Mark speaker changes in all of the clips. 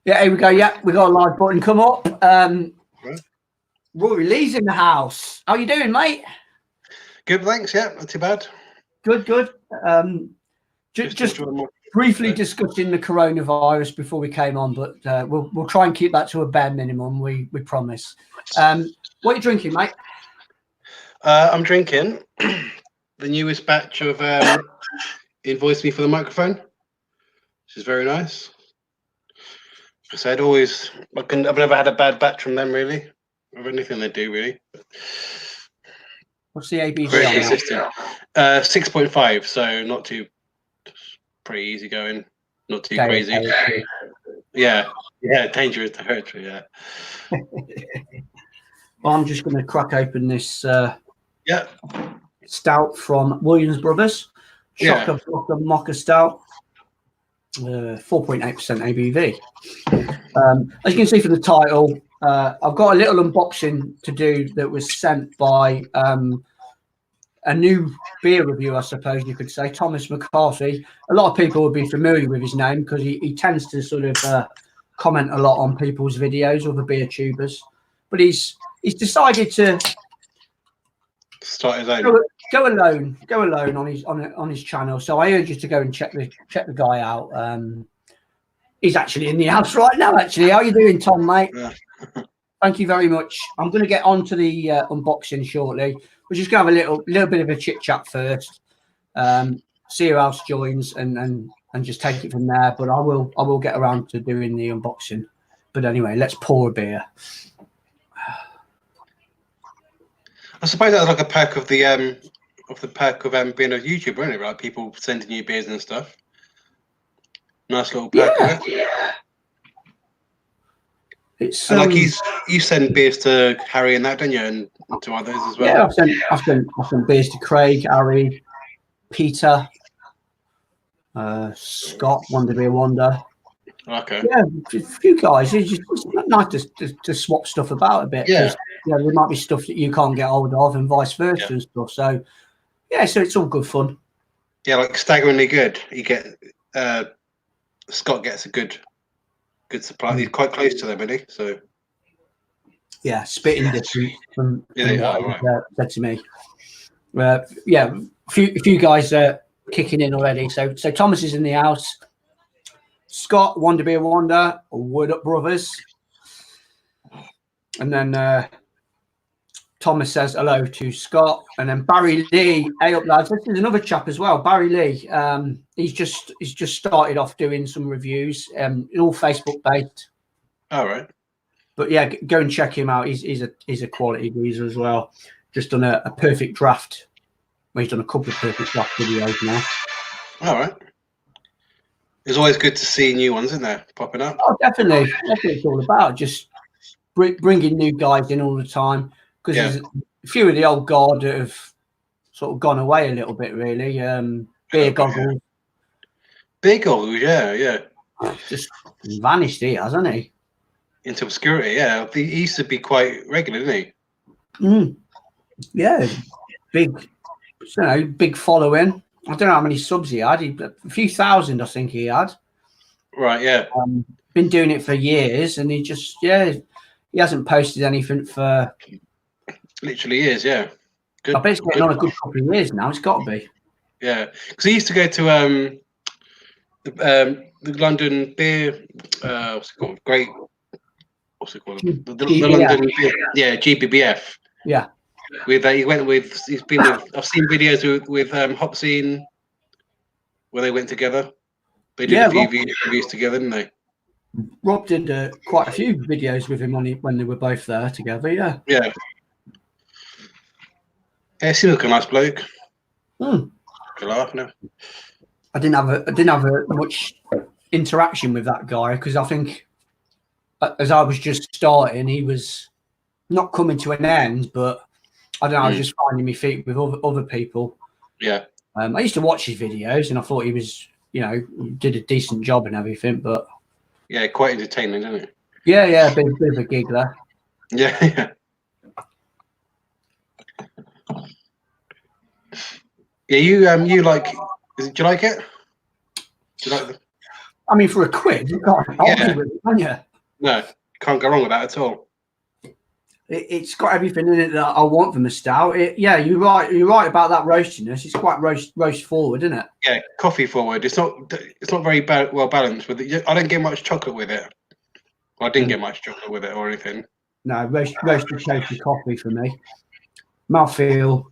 Speaker 1: Yeah, here we go. Yeah, we got a live button come up.
Speaker 2: Right.
Speaker 1: Rory, Leigh's in the house. How you doing, mate?
Speaker 2: Good, thanks. Yeah, not too bad.
Speaker 1: Good, good. Just briefly discussing the coronavirus before we came on, but we'll try and keep that to a bare minimum. We promise. What are you drinking, mate?
Speaker 2: I'm drinking the newest batch of Invoice Me for the Microphone, which is very nice. So I've never had a bad batch from them, really, of anything they do, really.
Speaker 1: What's the ABV
Speaker 2: Very
Speaker 1: on that?
Speaker 2: consistent. 6.5, so not too, pretty easy going, not too crazy. Yeah, dangerous territory, yeah.
Speaker 1: Well, I'm just going to crack open this stout from Williams Brothers. Shocker Mocha Stout. 4.8% ABV. As you can see from the title, I've got a little unboxing to do that was sent by a new beer reviewer, I suppose you could say, Thomas McCarthy. A lot of people would be familiar with his name because he tends to sort of comment a lot on people's videos, other beer tubers. But he's decided to
Speaker 2: start his own.
Speaker 1: Go alone on his channel. So I urge you to go and check the guy out. He's actually in the house right now. Actually, how are you doing, Tom, mate?
Speaker 2: Yeah.
Speaker 1: Thank you very much. I'm going to get on to the unboxing shortly. We're just going to have a little bit of a chit chat first. See who else joins and just take it from there. But I will get around to doing the unboxing. But anyway, let's pour a beer.
Speaker 2: I suppose that's like a perk of being a YouTuber, isn't it? Right, people sending you beers and stuff. Nice little perk of it.
Speaker 1: Yeah. It's
Speaker 2: and like you send beers to Harry and that, don't you, and to others as well?
Speaker 1: Yeah, I've sent beers to Craig, Harry, Peter, Scott, Wonder Beer Wonder.
Speaker 2: Okay.
Speaker 1: Yeah, a few guys. It's just nice to swap stuff about a bit.
Speaker 2: Yeah.
Speaker 1: There might be stuff that you can't get hold of, and vice versa and stuff. So yeah, so it's all good fun.
Speaker 2: Yeah, like staggeringly good. You get Scott gets a good supply. He's quite close to them, isn't he? So
Speaker 1: yeah, spitting distance from what said to me. Yeah, a few guys kicking in already. So Thomas is in the house. Scott, Wonder Beer Wonder, Wood Up Brothers, and then Thomas says hello to Scott, and then Barry Leigh. Hey up, lads! This is another chap as well, Barry Leigh. He's just started off doing some reviews, all Facebook based.
Speaker 2: All right.
Speaker 1: But yeah, go and check him out. He's a quality geezer as well. Just done a perfect draft. Well, he's done a couple of perfect draft videos now.
Speaker 2: All right. It's always good to see new ones, isn't there, popping up?
Speaker 1: Oh, definitely. That's what it's all about. Just bringing new guys in all the time. Because there's a few of the old guard that have sort of gone away a little bit, really. Beer Goggles.
Speaker 2: Beer Goggles, yeah.
Speaker 1: Just vanished here, hasn't he?
Speaker 2: Into obscurity, yeah. He used to be quite regular, didn't
Speaker 1: he? Yeah. Big following. I don't know how many subs he had. A few thousand, I think he had.
Speaker 2: Right, yeah.
Speaker 1: Been doing it for years, and he hasn't posted anything for
Speaker 2: literally years, yeah.
Speaker 1: Good. I bet it's getting on a good couple of years now. It's got to be.
Speaker 2: Yeah, because he used to go to the London beer. What's it called? What's it called? The London beer. Yeah, GBBF.
Speaker 1: Yeah.
Speaker 2: With he went with. He's been with. I've seen videos with Hopsine where they went together. They did a few reviews together, didn't they?
Speaker 1: Rob did quite a few videos with him when they were both there together. Yeah.
Speaker 2: Yeah. Yeah, he seems like a nice bloke.
Speaker 1: Good
Speaker 2: laugh now.
Speaker 1: I didn't have much interaction with that guy because I think as I was just starting, he was not coming to an end, but I don't know. I was just finding my feet with other people.
Speaker 2: Yeah.
Speaker 1: I used to watch his videos, and I thought he was, did a decent job and everything. But
Speaker 2: yeah, quite entertaining, isn't it?
Speaker 1: Yeah, a bit of a giggler.
Speaker 2: Yeah. Yeah, you like? Do you like it? Do you like
Speaker 1: I mean, for a quid, you can't argue with it, can you?
Speaker 2: No, you can't go wrong with that at all.
Speaker 1: It's got everything in it that I want from a stout. Yeah, you're right. You're right about that roastiness. It's quite roast forward, isn't it?
Speaker 2: Yeah, coffee forward. It's not very well balanced with it. I don't get much chocolate with it. Well, I didn't get much chocolate with it or anything.
Speaker 1: No, roasted toasted coffee for me. Mouthfeel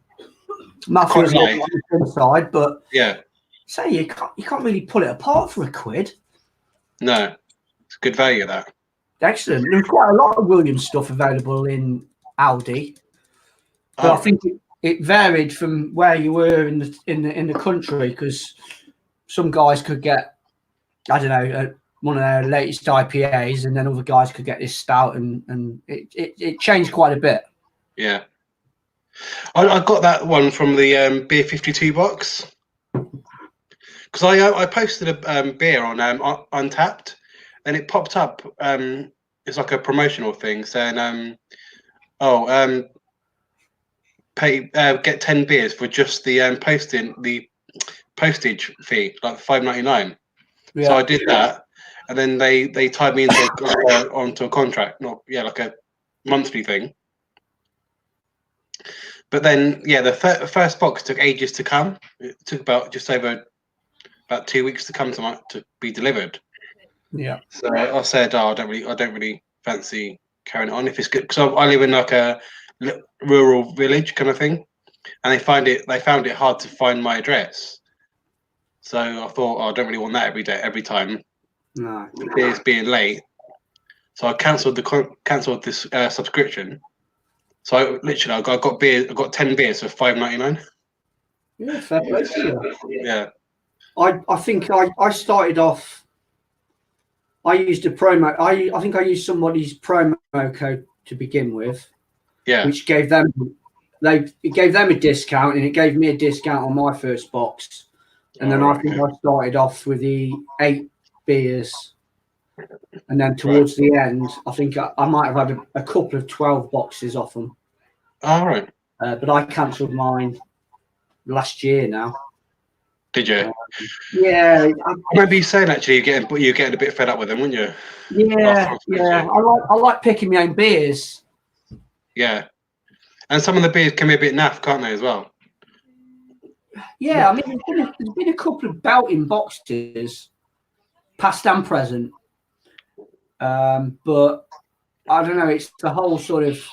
Speaker 1: on the inside, but
Speaker 2: yeah.
Speaker 1: So you can't really pull it apart for a quid.
Speaker 2: No, it's good value that.
Speaker 1: Excellent. There's quite a lot of Williams stuff available in Aldi, but I think it varied from where you were in the country, because some guys could get, I don't know, one of their latest IPAs, and then other guys could get this stout, and it changed quite a bit.
Speaker 2: Yeah, I got that one from the Beer 52 box, because I posted a beer on Untapped, and it popped up. It's like a promotional thing saying, get 10 beers for just the postage fee, like $5.99. Yeah. So I did that, and then they tied me onto a contract, like a monthly thing. But then, the first box took ages to come. It took about 2 weeks to come to be delivered.
Speaker 1: Yeah.
Speaker 2: So I said, I don't really fancy carrying it on if it's good, because I live in like a rural village kind of thing, and they found it hard to find my address. So I thought, I don't really want that every time.
Speaker 1: No.
Speaker 2: It's being late. So I cancelled this subscription. So I got 10 beers for $5.99.
Speaker 1: Yeah, fair play to you.
Speaker 2: Yeah.
Speaker 1: I think I started off. I used a promo. I think I used somebody's promo code to begin with.
Speaker 2: Yeah.
Speaker 1: Which gave them a discount, and it gave me a discount on my first box. And then I think I started off with the 8 beers, and then towards the end, I think I might have had a couple of 12 boxes off them.
Speaker 2: All right.
Speaker 1: But I cancelled mine last year now.
Speaker 2: Did you?
Speaker 1: Yeah.
Speaker 2: I remember you saying actually you're getting a bit fed up with them, weren't you?
Speaker 1: Yeah. I like picking my own beers.
Speaker 2: Yeah. And some of the beers can be a bit naff, can't they, as well?
Speaker 1: Yeah, I mean, there's been a couple of belting boxes, past and present. But I don't know, it's the whole sort of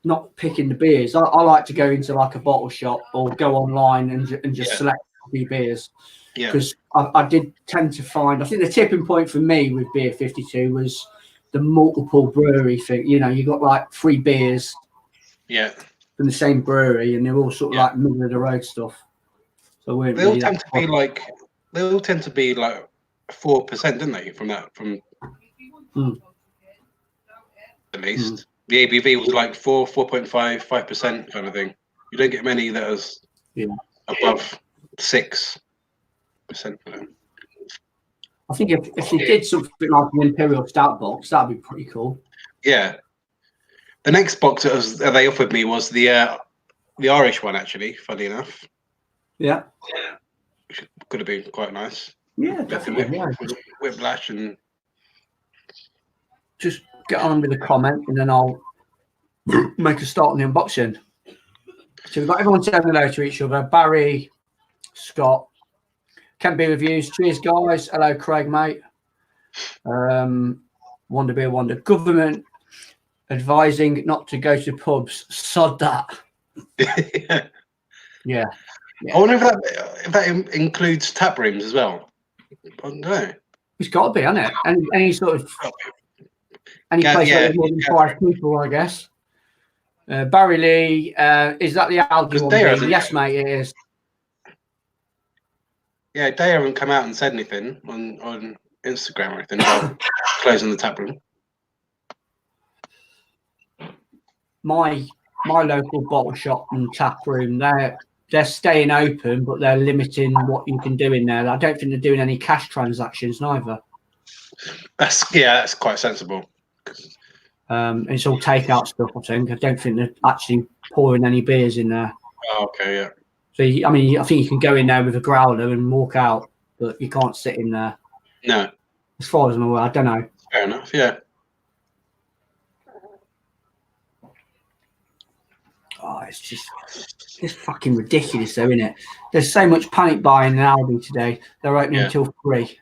Speaker 1: not picking the beers. I like to go into like a bottle shop or go online and just select a few beers.
Speaker 2: Yeah.
Speaker 1: Because I did tend to find, I think the tipping point for me with Beer 52 was the multiple brewery thing. You know, you got like 3 beers.
Speaker 2: Yeah.
Speaker 1: From the same brewery, and they're all sort of like middle of the road stuff. So
Speaker 2: they all tend to be like 4%, don't they? From at least the ABV was like 4.5, 5% kind of thing. You don't get many that is above 6%.
Speaker 1: I think if you did something like an Imperial Stout box, that'd be pretty cool.
Speaker 2: Yeah. The next box that they offered me was the Irish one, actually, funny enough.
Speaker 1: Yeah.
Speaker 2: Which could have been quite nice.
Speaker 1: Yeah, definitely.
Speaker 2: Whiplash and...
Speaker 1: Just get on with the comment, and then I'll make a start on the unboxing. So we've got everyone saying hello to each other. Barry, Scott, Can Be Reviews. Cheers, guys. Hello, Craig, mate. Wonder Beer Wonder. Government advising not to go to pubs. Sod that. Yeah.
Speaker 2: I wonder if that includes tap rooms as well. I don't know.
Speaker 1: It's got to be, hasn't it? Any sort of place where there's more than 5 people, I guess. Barry Leigh, is that the Aldi one? Yes, mate, it is.
Speaker 2: Yeah, they haven't come out and said anything on Instagram or anything about closing the tap room.
Speaker 1: My local bottle shop and tap room, they're staying open, but they're limiting what you can do in there. I don't think they're doing any cash transactions neither.
Speaker 2: That's quite sensible.
Speaker 1: It's all takeout stuff, I think. I don't think they're actually pouring any beers in there.
Speaker 2: Oh, okay, yeah.
Speaker 1: So I think you can go in there with a growler and walk out, but you can't sit in there.
Speaker 2: No.
Speaker 1: As far as I'm aware, I don't know.
Speaker 2: Fair enough. Yeah.
Speaker 1: Oh, it's just fucking ridiculous, though, isn't it? There's so much panic buying in Aldi today. They're opening until 3.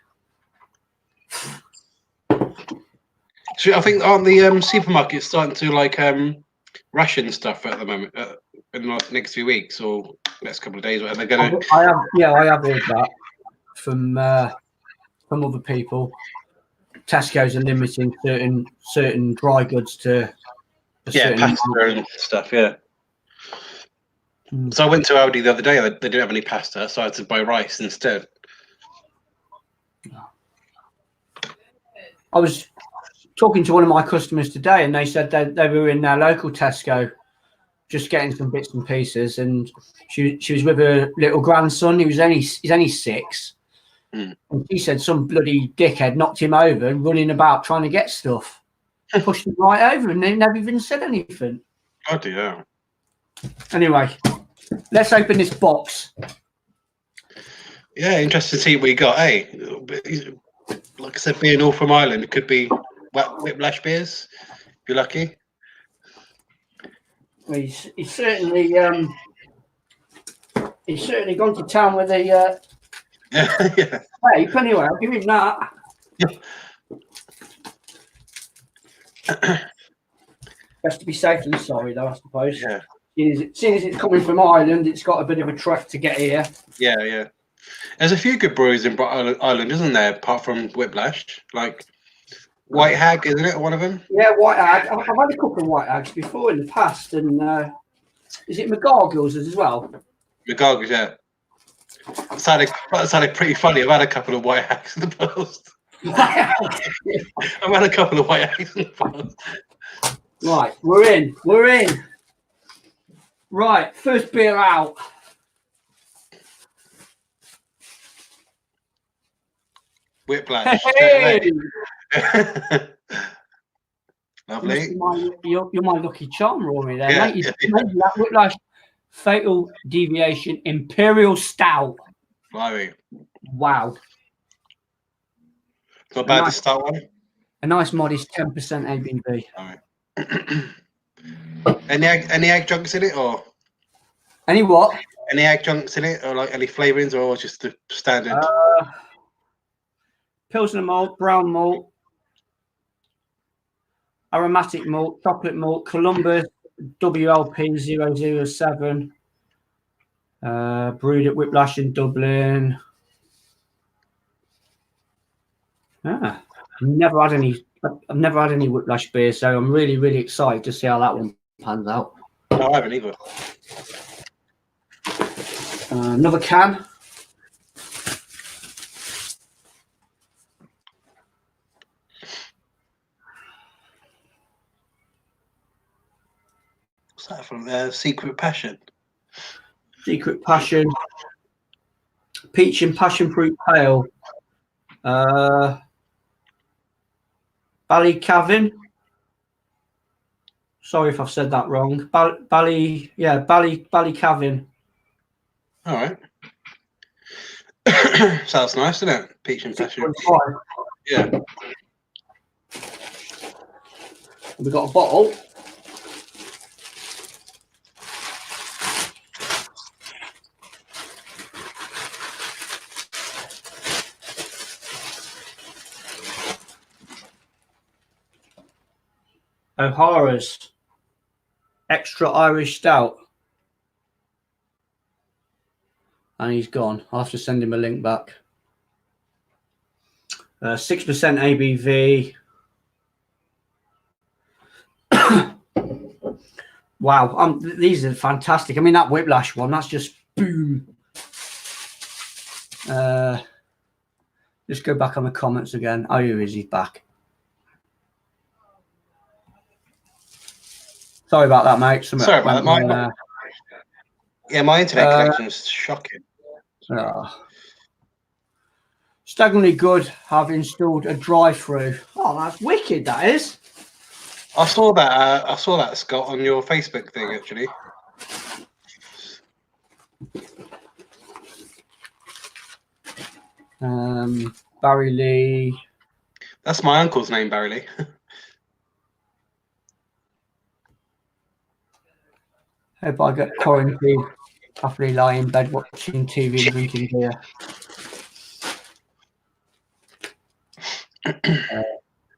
Speaker 2: So I think aren't the supermarkets starting to like ration stuff at the moment in the next few weeks or next couple of days? Whatever they're going to.
Speaker 1: I have heard that from other people. Tesco's are limiting certain dry goods to
Speaker 2: pasta and stuff. Yeah. So I went to Aldi the other day. They didn't have any pasta, so I had to buy rice instead.
Speaker 1: I was talking to one of my customers today, and they said they were in their local Tesco, just getting some bits and pieces, and she was with her little grandson. He's only 6, and she said some bloody dickhead knocked him over, running about trying to get stuff, pushed him right over, and they never even said anything.
Speaker 2: Oh dear.
Speaker 1: Anyway, let's open this box.
Speaker 2: Yeah, interesting to see what we got. Hey, like I said, being all from Ireland, it could be Whiplash beers. If you're lucky.
Speaker 1: He's certainly gone to town with the
Speaker 2: yeah.
Speaker 1: tape. Anyway, I'll give him that. Best to be safe than sorry, though, I suppose.
Speaker 2: Yeah.
Speaker 1: Seeing as it's coming from Ireland, it's got a bit of a trek to get here.
Speaker 2: Yeah. There's a few good breweries in Ireland, isn't there? Apart from Whiplash, like White Hag, isn't it? One of them.
Speaker 1: Yeah, White Hag. I've had a couple of White Hags before in the past, and is it McGargles as well?
Speaker 2: McGargles, yeah. That sounded pretty funny. I've had a couple of White Hags in the past. I've had a couple of White Hags in the past.
Speaker 1: Right, we're in. Right, first beer out.
Speaker 2: Whiplash.
Speaker 1: Hey!
Speaker 2: Lovely.
Speaker 1: You're my lucky charm, Rory. There,
Speaker 2: Yeah,
Speaker 1: mate. You made that Whiplash Fatal Deviation Imperial Stout.
Speaker 2: Blimey.
Speaker 1: Wow.
Speaker 2: Not bad to start one.
Speaker 1: A nice modest 10% ABV.
Speaker 2: Any adjuncts in it, or
Speaker 1: any what?
Speaker 2: Any adjuncts in it, or like any flavorings, or just the standard?
Speaker 1: Pilsner malt, brown malt, aromatic malt, chocolate malt, Columbus WLP 007, brewed at Whiplash in Dublin. I've never had any Whiplash beer, so I'm really, really excited to see how that one pans out.
Speaker 2: No, I haven't either.
Speaker 1: Another can.
Speaker 2: What's that from? Secret Passion.
Speaker 1: Secret Passion. Peach and Passion Fruit Pale. Ballycavin. Sorry if I've said that wrong. Ballycavin.
Speaker 2: All right. Sounds nice, doesn't it? Peach and Passion.
Speaker 1: 6.5.
Speaker 2: Yeah.
Speaker 1: We've got a bottle. O'Hara's Extra Irish Stout. And he's gone. I'll have to send him a link back. 6% ABV. Wow. These are fantastic. I mean, that Whiplash one, that's just boom. Just go back on the comments again. Oh, here is he back. Sorry about that, mate.
Speaker 2: Sorry about that, mate. My internet connection is shocking.
Speaker 1: Staggeringly good. Have installed a drive-through. Oh, that's wicked. That is.
Speaker 2: I saw that, Scott, on your Facebook thing actually.
Speaker 1: Barry Leigh.
Speaker 2: That's my uncle's name, Barry Leigh.
Speaker 1: Hope I get quarantined, happily lie in bed watching TV and drinking beer.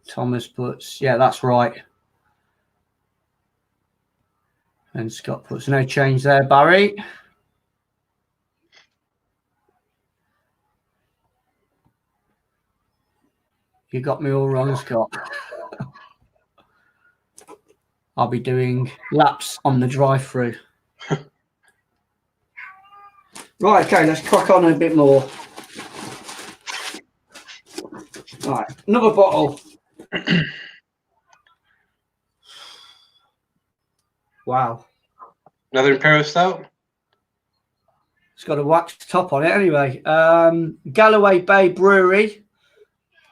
Speaker 1: Thomas puts, yeah, that's right. And Scott puts, no change there, Barry. You got me all wrong, Scott. I'll be doing laps on the drive-through. Right, okay, let's crack on a bit more. Right, another bottle. Wow.
Speaker 2: Another Imperial Stout?
Speaker 1: It's got a waxed top on it anyway. Galloway Bay Brewery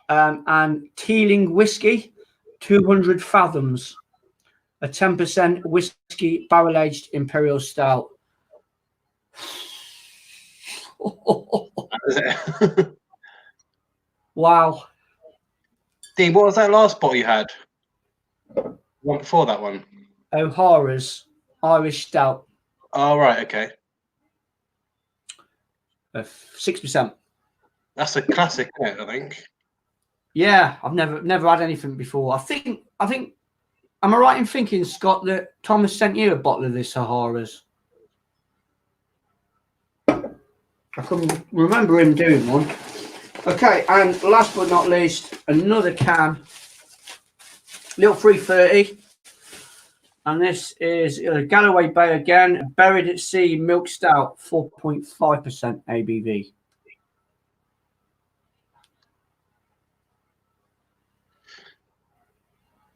Speaker 1: and Teeling Whiskey, 200 Fathoms. A 10% whiskey barrel-aged Imperial Stout. Wow.
Speaker 2: Dean, what was that last bottle you had? One before that one?
Speaker 1: O'Hara's Irish Stout.
Speaker 2: Oh, right, okay.
Speaker 1: 6%.
Speaker 2: That's a classic, isn't it, I think?
Speaker 1: Yeah, I've never had anything before. I think. Am I right in thinking, Scott, that Thomas sent you a bottle of this O'Hara's? I can remember him doing one. Okay, and last but not least, another can, little 330, and this is Galloway Bay again, Buried at Sea Milk Stout, 4.5% ABV.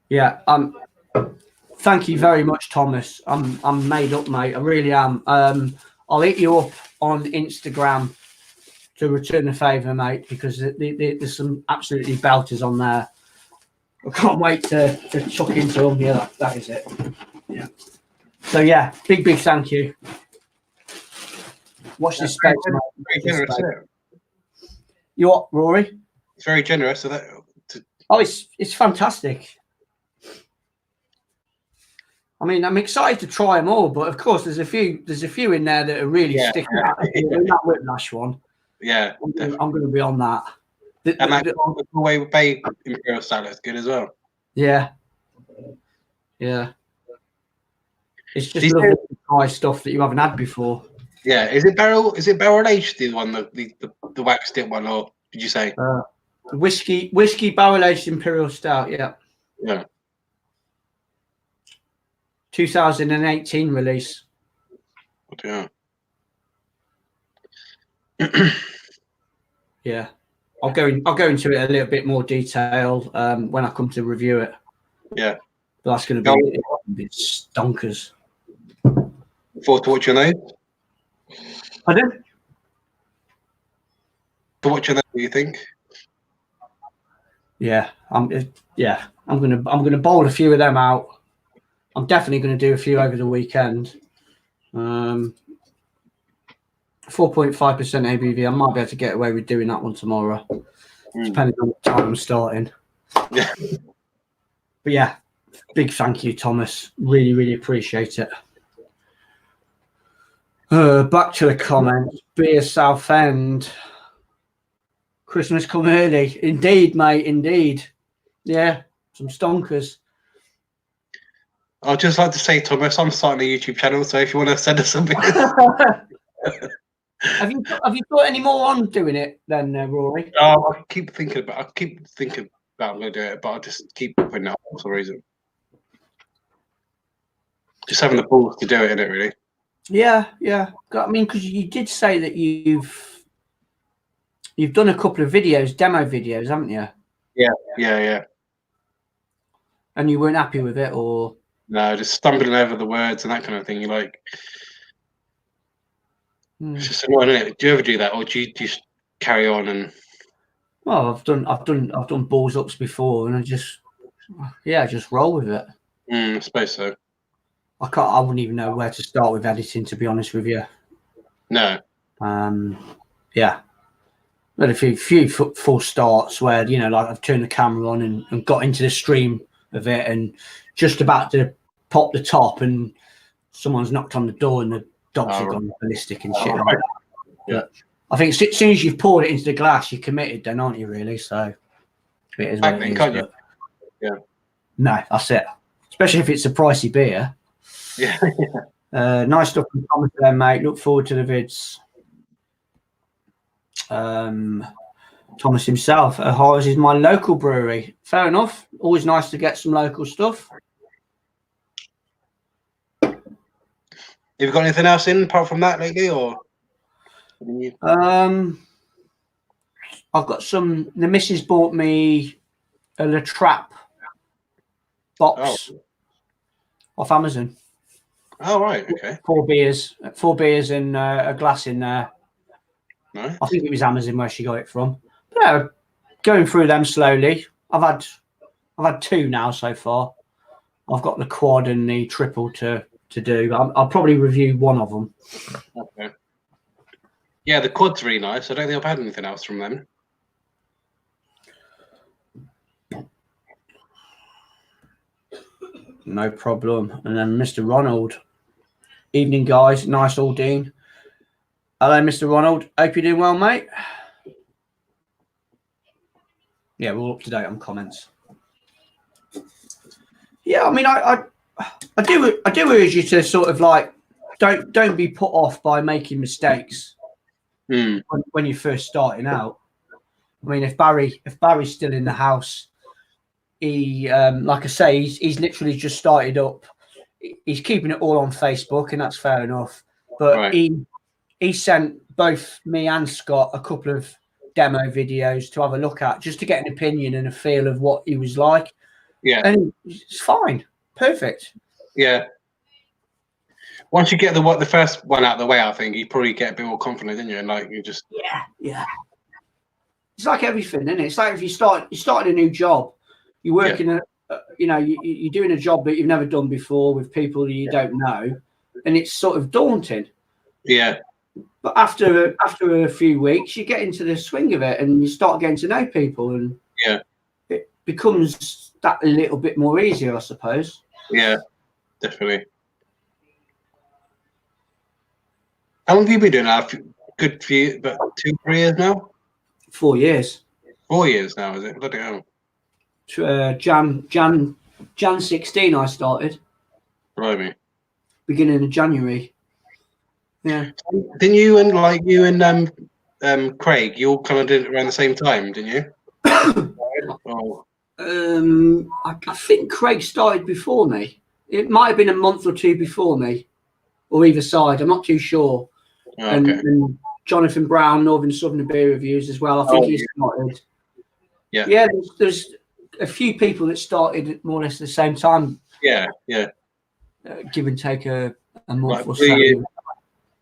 Speaker 1: Yeah, thank you very much, Thomas. I'm made up, mate. I really am. I'll hit you up on Instagram to return the favour, mate, because there's some absolutely belters on there. I can't wait to chuck into them. Yeah, that is it. Yeah. So yeah, big thank you. Watch this space, mate.
Speaker 2: Very generous, isn't it?
Speaker 1: You what, Rory?
Speaker 2: It's very generous. So that,
Speaker 1: Oh, it's fantastic. I mean, I'm excited to try them all, but of course, there's a few in there that are really sticking out. That Whiplash one.
Speaker 2: Yeah,
Speaker 1: I'm going to be on that.
Speaker 2: And that Galloway Bay Imperial Stout is good as well.
Speaker 1: Yeah. It's just lovely to try stuff that you haven't had before.
Speaker 2: Yeah, is it barrel aged, the one, the wax dip one, or did you say
Speaker 1: whiskey barrel aged Imperial Stout? Yeah. 2018 release.
Speaker 2: Yeah.
Speaker 1: Yeah. I'll go into it a little bit more detail when I come to review it.
Speaker 2: Yeah.
Speaker 1: But that's going to be stonkers.
Speaker 2: Forward to watch your name.
Speaker 1: Pardon?
Speaker 2: To watch your name, what do you think?
Speaker 1: Yeah, I'm gonna bowl a few of them out. I'm definitely going to do a few over the weekend. 4.5% ABV. I might be able to get away with doing that one tomorrow, depending on what time I'm starting.
Speaker 2: Yeah.
Speaker 1: But yeah, big thank you, Thomas. Really, really appreciate it. Back to the comments. Beer Southend. Christmas come early. Indeed, mate. Indeed. Yeah, some stonkers.
Speaker 2: I'd just like to say, Thomas, I'm starting a YouTube channel, so if you want to send us something.
Speaker 1: Have you thought any more on doing it then, Rory?
Speaker 2: I keep thinking about I'm going to do it, but I just keep putting it off for some reason. Just having the balls to do it, innit, really?
Speaker 1: Yeah. I mean, because you did say that you've done a couple of demo videos, haven't you?
Speaker 2: Yeah.
Speaker 1: And you weren't happy with it, or?
Speaker 2: No, just stumbling over the words and that kind of thing. You're like, it's just annoying, isn't it? Do you ever do that, or do you just carry on and?
Speaker 1: Well, I've done balls ups before, and I just roll with it.
Speaker 2: I suppose so.
Speaker 1: I wouldn't even know where to start with editing, to be honest with you.
Speaker 2: No.
Speaker 1: Yeah. had a few full starts where, you know, like I've turned the camera on and got into the stream of it and just about to pop the top and someone's knocked on the door and the dogs have gone ballistic and shit.
Speaker 2: Right. Yeah.
Speaker 1: But I think as soon as you've poured it into the glass, you're committed then, aren't you, really? So it is what it is.
Speaker 2: Can't you? Yeah.
Speaker 1: No, that's it. Especially if it's a pricey beer.
Speaker 2: Yeah.
Speaker 1: Nice stuff from Thomas there, mate. Look forward to the vids. Thomas himself, O'Hara's is my local brewery. Fair enough. Always nice to get some local stuff.
Speaker 2: Have you got anything else in apart from that lately, or?
Speaker 1: I've got some. The missus bought me a La Trappe box off Amazon.
Speaker 2: Oh right, okay.
Speaker 1: 4 beers, and a glass in there.
Speaker 2: Nice.
Speaker 1: I think it was Amazon where she got it from. But yeah, going through them slowly. I've had 2 now so far. I've got the quad and the triple to do. I'll probably review one of them.
Speaker 2: Okay. Yeah, the quad's really nice. I don't think I've had anything else from them.
Speaker 1: No problem. And then Mr. Ronald. Evening, guys. Nice Aldine. Hello, Mr. Ronald. Hope you're doing well, mate. Yeah, we're all up to date on comments. Yeah, I mean, I do urge you to sort of like don't be put off by making mistakes when you're first starting out. I mean, if Barry's still in the house, he like I say, he's literally just started up. He's keeping it all on Facebook, and that's fair enough. But he sent both me and Scott a couple of demo videos to have a look at, just to get an opinion and a feel of what he was like.
Speaker 2: Yeah,
Speaker 1: and it's fine, perfect.
Speaker 2: Yeah. Once you get the first one out of the way, I think you probably get a bit more confident, didn't you? And like you just
Speaker 1: yeah. It's like everything, isn't it? It's like if you started a new job, you're working you're doing a job that you've never done before with people that you don't know, and it's sort of daunting.
Speaker 2: Yeah.
Speaker 1: But after a few weeks, you get into the swing of it, and you start getting to know people, and it becomes that a little bit more easier, I suppose.
Speaker 2: Yeah, definitely. How long have you been doing that? Good for you, about 2-3 years now.
Speaker 1: 4 years.
Speaker 2: 4 years now, is it? Bloody hell.
Speaker 1: Jan 16, I started.
Speaker 2: Blimey.
Speaker 1: Beginning of January. Yeah.
Speaker 2: Didn't you and Craig, you all kind of did it around the same time, didn't you?
Speaker 1: I think Craig started before me. It might have been a month or 2 before me, or either side. I'm not too sure.
Speaker 2: Oh, okay.
Speaker 1: And Jonathan Brown, Northern Southern Beer Reviews as well. I think he started.
Speaker 2: Yeah.
Speaker 1: Yeah, there's a few people that started more or less at the same time.
Speaker 2: Yeah.
Speaker 1: Give and take a month or
Speaker 2: so.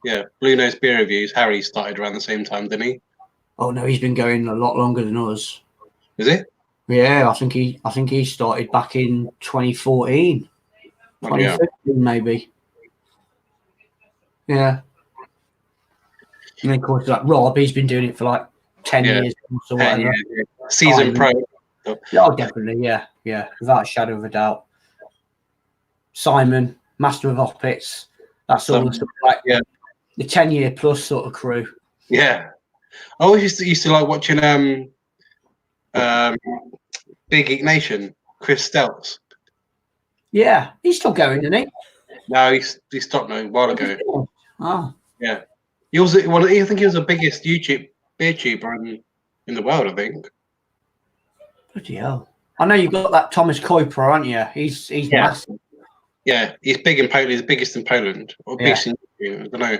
Speaker 1: Yeah,
Speaker 2: Blue Nose Beer Reviews. Harry started around the same time, didn't he?
Speaker 1: Oh no, he's been going a lot longer than us.
Speaker 2: Is it?
Speaker 1: Yeah, I think he started back in 2014, 2015 maybe. Yeah. And then, of course, like Rob, he's been doing it for like 10 years or so.
Speaker 2: 10 years, Season pro.
Speaker 1: Oh, definitely, yeah, without a shadow of a doubt. Simon, Master of Opits, that's all the stuff like the 10-year plus sort of crew.
Speaker 2: Yeah, I always used to like watching Big Geek Nation, Chris Stelz.
Speaker 1: Yeah, he's still going, isn't he?
Speaker 2: No, he stopped a while ago.
Speaker 1: Oh,
Speaker 2: yeah. I think he was the biggest YouTube beer tuber in the world, I think.
Speaker 1: Bloody hell. I know you've got that Thomas Kuiper, aren't you? He's massive.
Speaker 2: Yeah, he's big in Poland. He's the biggest in Poland. Or biggest in, I don't know.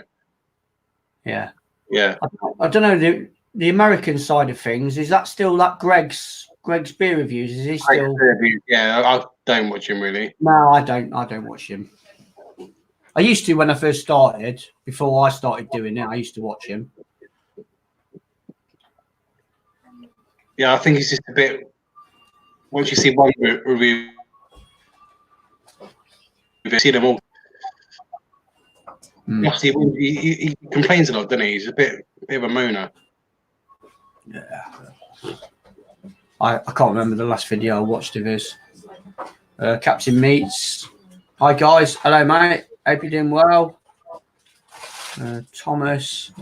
Speaker 1: Yeah.
Speaker 2: Yeah.
Speaker 1: I don't know, the American side of things, is that still that Greg's Beer Reviews? Is he still?
Speaker 2: Yeah, I don't watch him really.
Speaker 1: No, I don't watch him. I used to when I first started. Before I started doing it, I used to watch him.
Speaker 2: Yeah, I think he's just a bit. Once you see one review, you see them all. He complains a lot, doesn't he? He's a bit of a moaner.
Speaker 1: Yeah. I can't remember the last video I watched of his. Captain Meats. Hi guys. Hello mate. Hope you're doing well. Thomas.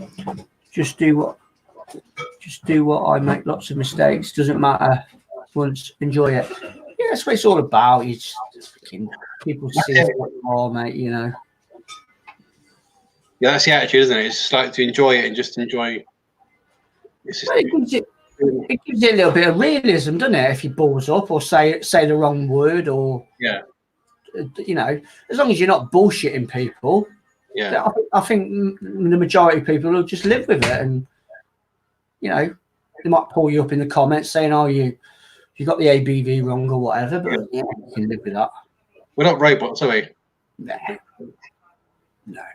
Speaker 1: Just do what I make lots of mistakes. Doesn't matter. Once enjoy it. Yeah, that's what it's all about. You just people see what you are, mate, you know.
Speaker 2: Yeah, that's the attitude, isn't it? It's just like to enjoy it and just enjoy.
Speaker 1: It gives it a little bit of realism, doesn't it? If you balls up or say the wrong word, or you know, as long as you're not bullshitting people.
Speaker 2: Yeah,
Speaker 1: I think the majority of people will just live with it, and you know, they might pull you up in the comments saying, "Oh, you got the ABV wrong" or whatever. But yeah, you can live with that.
Speaker 2: We're not robots, are we?
Speaker 1: No.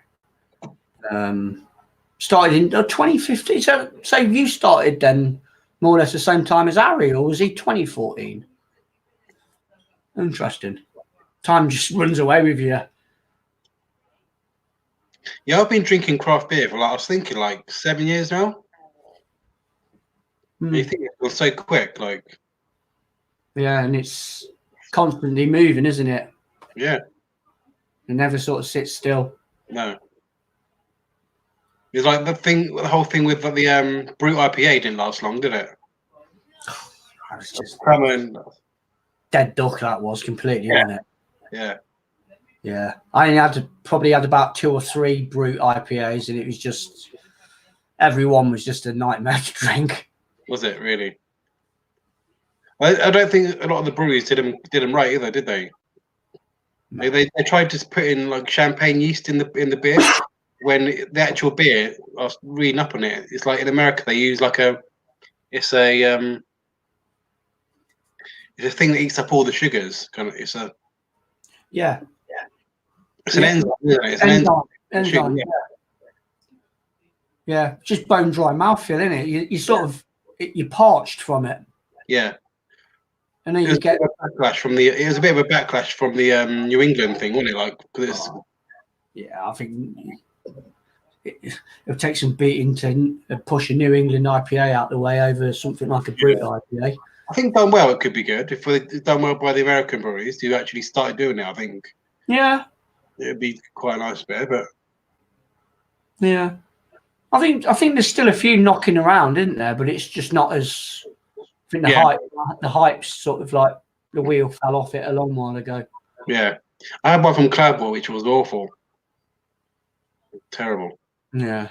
Speaker 1: Started in 2015. So you started then more or less the same time as Harry, or was he 2014? Interesting. Time just runs away with you.
Speaker 2: Yeah, I've been drinking craft beer for I was thinking 7 years now. You think it was so quick,
Speaker 1: Yeah, and it's constantly moving, isn't it?
Speaker 2: Yeah.
Speaker 1: It never sort of sits still.
Speaker 2: No. It's like the whole thing with the Brute IPA didn't last long, did it?
Speaker 1: I was just dead duck. That was completely, wasn't it?
Speaker 2: Yeah.
Speaker 1: Yeah, I only probably had about 2 or 3 Brute IPAs, and it was just everyone was just a nightmare to drink.
Speaker 2: Was it really? I don't think a lot of the breweries did them right either, did they? No. They tried to put in champagne yeast in the beer when the actual beer. I was reading up on it. It's like in America they use it's a thing that eats up all the sugars. It's an enzyme, isn't it? It's an enzyme.
Speaker 1: Yeah, just bone dry mouthfeel, isn't it? You sort of you're parched from it.
Speaker 2: Yeah.
Speaker 1: And then you get
Speaker 2: a backlash from the. It was a bit of a backlash from the New England thing, wasn't it?
Speaker 1: Yeah, I think it'll take some beating to push a New England IPA out the way over something like a Brute IPA.
Speaker 2: I think done well, it could be good if it's done well by the American breweries who actually started doing it. I think.
Speaker 1: Yeah.
Speaker 2: It'd be quite a nice beer, but.
Speaker 1: Yeah, I think there's still a few knocking around, isn't there? But it's just not as. I think the hype's sort of like the wheel fell off it a long while ago.
Speaker 2: Yeah, I had one from Cloudboy, which was awful, terrible.
Speaker 1: Yeah.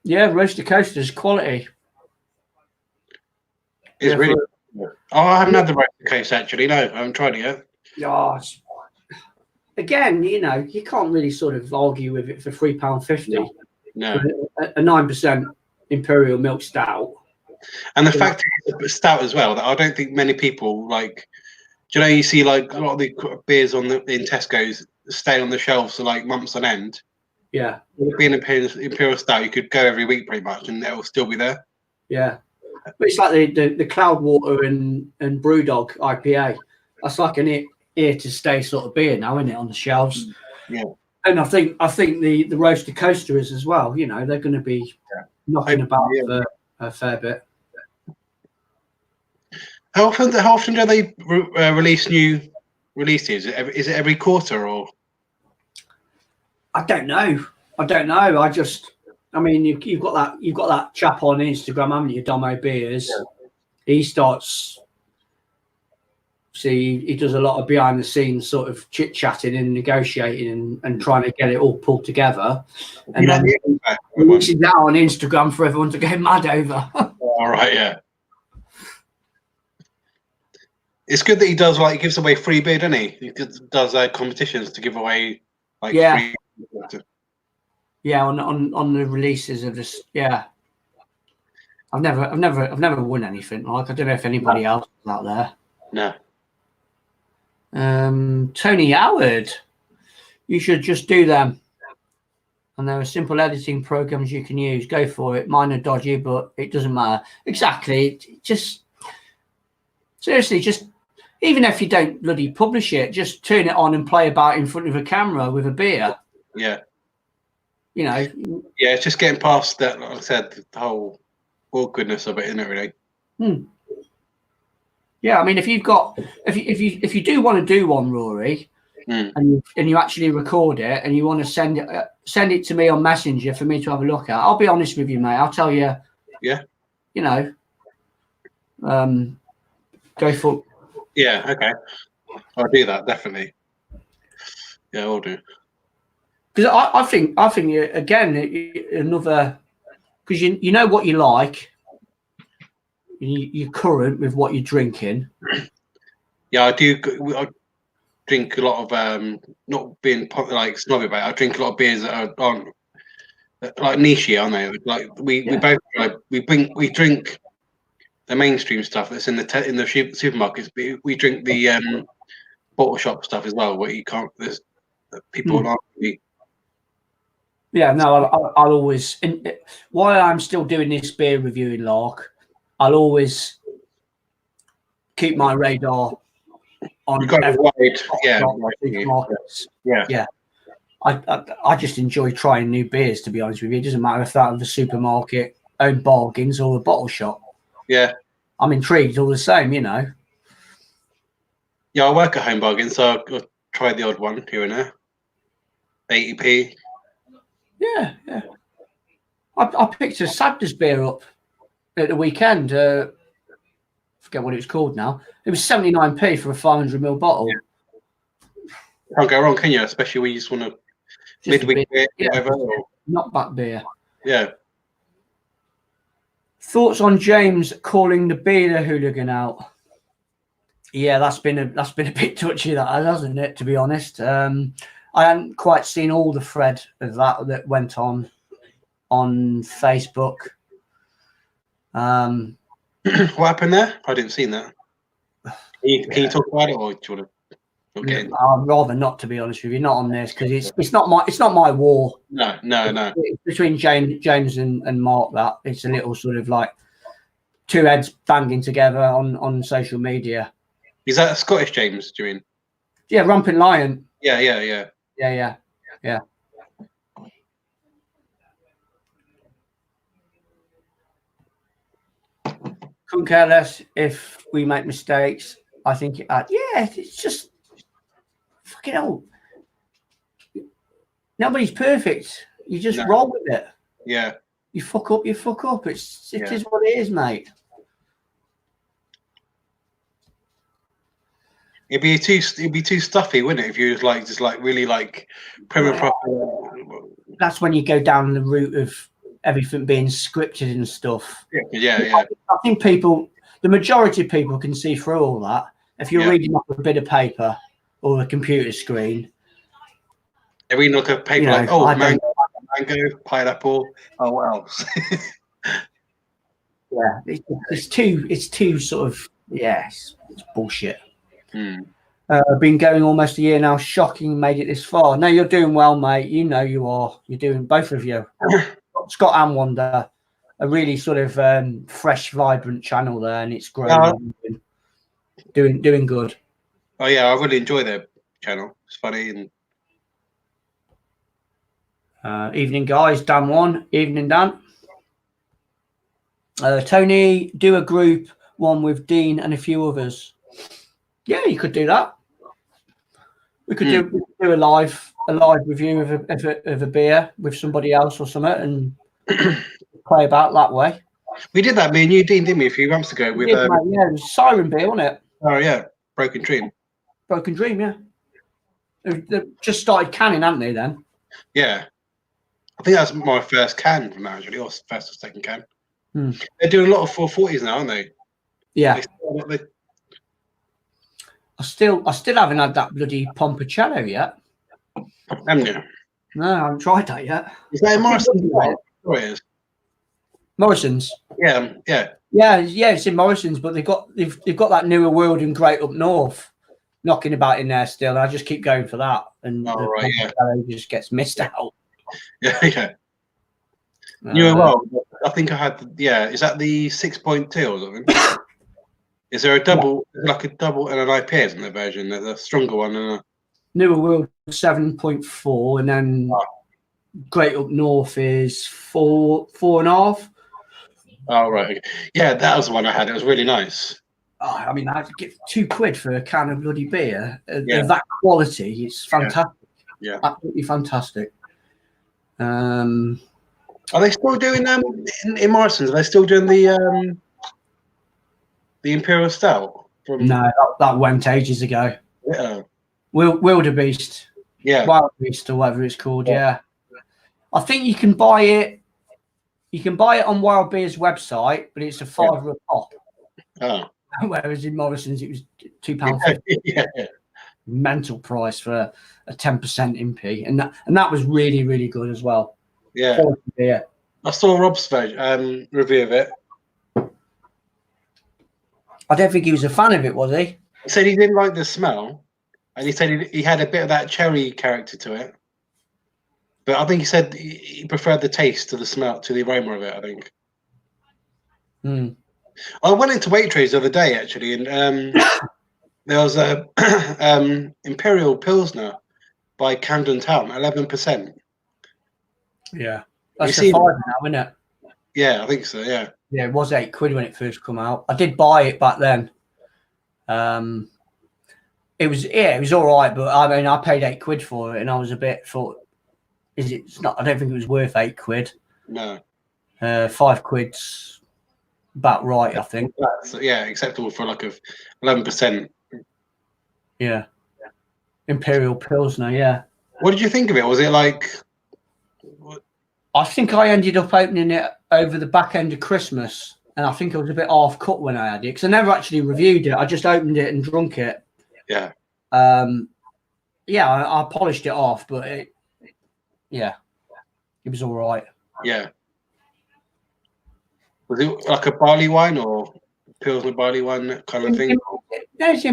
Speaker 1: Yeah, Roaster Coaster's quality.
Speaker 2: It's really. Oh, I haven't had the Roaster Coaster actually. No, I haven't tried it yet.
Speaker 1: Yeah. Again, you know, you can't really sort of argue with it for £3.50.
Speaker 2: No.
Speaker 1: A 9% Imperial Milk Stout.
Speaker 2: And the fact it's stout as well, that I don't think many people do you know, you see a lot of the beers in Tesco's stay on the shelves for months on end.
Speaker 1: Yeah.
Speaker 2: Being an Imperial Stout, you could go every week pretty much and it will still be there.
Speaker 1: Yeah. But it's like the Cloudwater and Brewdog IPA. That's like an here to stay sort of beer now, isn't it, on the shelves?
Speaker 2: Yeah.
Speaker 1: And I think the Roaster Coaster is as well. You know, they're going to be knocking about for a fair bit.
Speaker 2: How often do they release new releases? Is it every quarter or?
Speaker 1: I don't know. I mean, you've got that chap on Instagram, haven't you, Domo Beers? Yeah. He starts. See, he does a lot of behind the scenes sort of chit chatting and negotiating and trying to get it all pulled together, and then releases that on Instagram for everyone to get mad over.
Speaker 2: All right, yeah. It's good that he does he gives away free beer, doesn't he? He does competitions to give away free.
Speaker 1: Yeah, on the releases of this. Yeah, I've never won anything. I don't know if anybody else is out there.
Speaker 2: No.
Speaker 1: Tony Howard, you should just do them. And there are simple editing programs you can use. Go for it. Mine are dodgy, but it doesn't matter. Exactly. Seriously, even if you don't bloody publish it, just turn it on and play about in front of a camera with a beer.
Speaker 2: Yeah.
Speaker 1: You know.
Speaker 2: Yeah, it's just getting past that. Like I said, the whole awkwardness of it, isn't it? Really.
Speaker 1: Yeah, I mean, if you do want to do one, Rory, and you actually record it and you want to send it to me on Messenger for me to have a look at, I'll be honest with you, mate. I'll tell you.
Speaker 2: Yeah.
Speaker 1: You know, go for.
Speaker 2: Yeah. Okay. I'll do that definitely. Yeah, I'll do.
Speaker 1: Because I think again another, because you know what you like. You're current with what you're drinking.
Speaker 2: Yeah, I do. I drink a lot of not being like snobby about it. I drink a lot of beers that aren't like niche, aren't they? Like we both we drink the mainstream stuff that's in the supermarkets, but we drink the bottle shop stuff as well, where you can't. There's people aren't really.
Speaker 1: Yeah, no, I'll always. While I'm still doing this beer reviewing lark, I'll always keep my radar on.
Speaker 2: You got it wide,
Speaker 1: yeah. I just enjoy trying new beers. To be honest with you, it doesn't matter if that's the supermarket, own bargains, or the bottle shop.
Speaker 2: Yeah,
Speaker 1: I'm intrigued all the same. You know.
Speaker 2: Yeah, I work at Home Bargain, so I'll try the odd one here and there. 80p.
Speaker 1: Yeah. I picked a Sadness beer up at the weekend. Forget what it was called now. It was 79p for a 500ml bottle.
Speaker 2: Yeah. Can't go wrong, can you? Especially when you just want to midweek beer, whatever.
Speaker 1: Not back beer.
Speaker 2: Yeah.
Speaker 1: Thoughts on James calling the beer hooligan out? Yeah, that's been a bit touchy, that hasn't it? To be honest, I hadn't quite seen all the thread of that went on Facebook.
Speaker 2: What happened there? I didn't see that. Can you talk about it, or do you want to? Okay.
Speaker 1: I'd rather not, to be honest with you, not on this, because it's not my war.
Speaker 2: No.
Speaker 1: It's between James and Mark. That it's a little sort of like two heads banging together on social media.
Speaker 2: Is that a Scottish James? Do you mean?
Speaker 1: Yeah, Rampant Lion.
Speaker 2: Yeah.
Speaker 1: Couldn't care less if we make mistakes. I think it's just fucking hell. Nobody's perfect. You just roll with it.
Speaker 2: Yeah.
Speaker 1: You fuck up. It is what it is, mate.
Speaker 2: It'd be too stuffy, wouldn't it? If you was just really proper.
Speaker 1: That's when you go down the route of everything being scripted and stuff.
Speaker 2: Yeah.
Speaker 1: I think the majority of people can see through all that. If you're reading off a bit of paper or a computer screen.
Speaker 2: If we look at paper mango, pineapple. Oh, what else?
Speaker 1: Yeah, it's too sort of it's bullshit. Been going almost a year now. Shocking, made it this far. No, you're doing well, mate. You know you are. You're doing, both of you. Scott and Wanda, a really sort of fresh, vibrant channel there, and it's growing, doing good.
Speaker 2: Oh yeah, I really enjoy their channel. It's funny and.
Speaker 1: Evening, guys. Dan one. Evening, Dan. Tony, do a group one with Dean and a few others. Yeah, you could do that. We could do a live review of a beer with somebody else or something, and play about that way.
Speaker 2: We did that, me and you, Dean, didn't we, a few months ago? With
Speaker 1: it was Siren beer, wasn't it?
Speaker 2: Oh yeah, Broken Dream.
Speaker 1: Broken Dream, yeah. They just started canning, haven't they? Then. Yeah.
Speaker 2: I think that's my first can from that, actually, or first or second can. They're doing a lot of 440s now, aren't they?
Speaker 1: Yeah. I still haven't had that bloody Pompocello yet.
Speaker 2: Haven't you?
Speaker 1: No, I haven't tried that yet.
Speaker 2: Is that in Morrison's? Oh, it is.
Speaker 1: Morrison's.
Speaker 2: Yeah.
Speaker 1: It's in Morrison's, but they've got that Newer World and Great Up North knocking about in there still. And I just keep going for that, and Pompocello just gets missed out.
Speaker 2: Yeah. Newer World. I think I had. Is that the 6.2 or something? Is there a double, like a double and an IPA, isn't there, version? There's a stronger one and a
Speaker 1: Newer World 7.4, and then Great Up North is 4.5.
Speaker 2: Oh, right. Okay. Yeah, that was the one I had. It was really nice.
Speaker 1: Oh, I mean, I'd give £2 for a can of bloody beer.
Speaker 2: Yeah.
Speaker 1: That quality, it's fantastic.
Speaker 2: Yeah.
Speaker 1: Absolutely fantastic.
Speaker 2: Are they still doing in Morrison's? Are they still doing the Imperial Stout?
Speaker 1: No, that went ages ago.
Speaker 2: Yeah.
Speaker 1: Wildebeest.
Speaker 2: Yeah.
Speaker 1: Wild Beast or whatever it's called. Yeah. I think you can buy it. You can buy it on Wild Beer's website, but it's a £5 a pop.
Speaker 2: Oh.
Speaker 1: Whereas in Morrison's it was £2.50.
Speaker 2: Yeah.
Speaker 1: Mental price for a 10% MP, and that was really, really good as well.
Speaker 2: Yeah.
Speaker 1: Quality beer.
Speaker 2: I saw Rob's review of it.
Speaker 1: I don't think he was a fan of it, was he?
Speaker 2: He said he didn't like the smell, and he said he had a bit of that cherry character to it. But I think he said he preferred the taste to the smell, to the aroma of it, I think. I went into Waitrose the other day, actually, and there was a Imperial Pilsner by Camden Town, 11%.
Speaker 1: Yeah. That's a £5 now, isn't it?
Speaker 2: Yeah, I think so, yeah.
Speaker 1: Yeah, it was £8 when it first come out. I did buy it back then. It was all right, but I mean, I paid £8 for it, and I was a bit thought, it's not? I don't think it was worth £8.
Speaker 2: No.
Speaker 1: £5's about right, I think.
Speaker 2: That's, yeah, acceptable for like 11%.
Speaker 1: Yeah. Imperial Pilsner, yeah.
Speaker 2: What did you think of it? Was it like?
Speaker 1: I think I ended up opening it over the back end of Christmas, and I think I was a bit half cut when I had it because I never actually reviewed it. I just opened it and drunk it.
Speaker 2: Yeah.
Speaker 1: Yeah, I polished it off, but it was all right.
Speaker 2: Yeah. Was it like a barley wine or Pilsner barley wine kind of thing?
Speaker 1: It's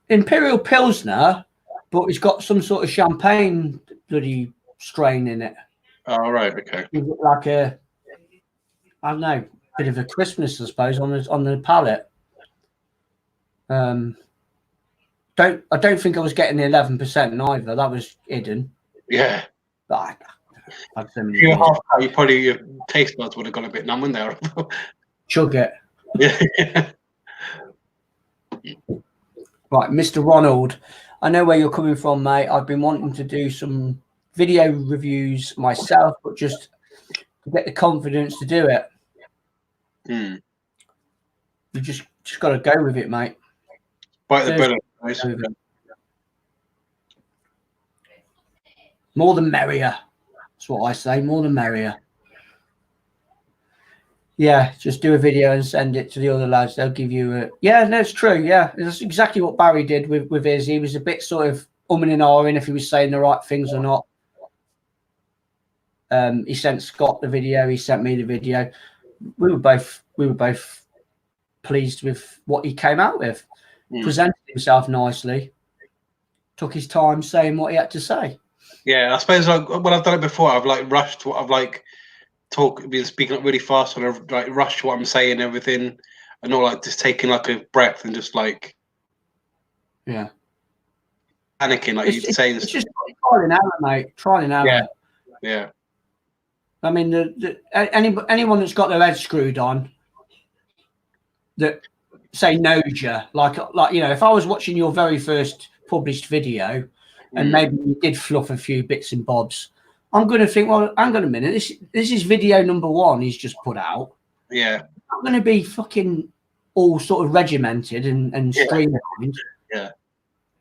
Speaker 1: Imperial Pilsner, but it's got some sort of champagne bloody strain in it.
Speaker 2: Oh, right, okay.
Speaker 1: Like I don't know, bit of a Christmas, I suppose, on the palate. I don't think I was getting the 11% either. That was hidden.
Speaker 2: Yeah.
Speaker 1: But
Speaker 2: your taste buds would have gone a bit numb in there.
Speaker 1: Chug it.
Speaker 2: Yeah.
Speaker 1: Right, Mr. Ronald, I know where you're coming from, mate. I've been wanting to do some video reviews myself, but just to get the confidence to do it. You just got to go with it, mate.
Speaker 2: Bite the bullet. Nice.
Speaker 1: More the merrier. That's what I say. More the merrier. Yeah, just do a video and send it to the other lads. They'll give you a... Yeah, that's true. Yeah, that's exactly what Barry did with his. He was a bit sort of umming and ahhing if he was saying the right things or not. He sent Scott the video. He sent me the video. We were both pleased with what he came out with. Presented himself nicely. Took his time saying what he had to say.
Speaker 2: Yeah, I suppose like when I've done it before, I've like rushed. I've like been speaking up really fast, and I've like rushed what I'm saying and everything, and not like just taking like a breath and just like panicking, like you're saying.
Speaker 1: It's just trial and error, mate. Trial and error.
Speaker 2: Yeah.
Speaker 1: I mean, anyone that's got their head screwed on, that say knows you, like you know, if I was watching your very first published video, and maybe you did fluff a few bits and bobs, I'm going to think, well, hang on a minute, this is video number 1 he's just put out.
Speaker 2: Yeah.
Speaker 1: I'm going to be fucking all sort of regimented and streamlined.
Speaker 2: Yeah.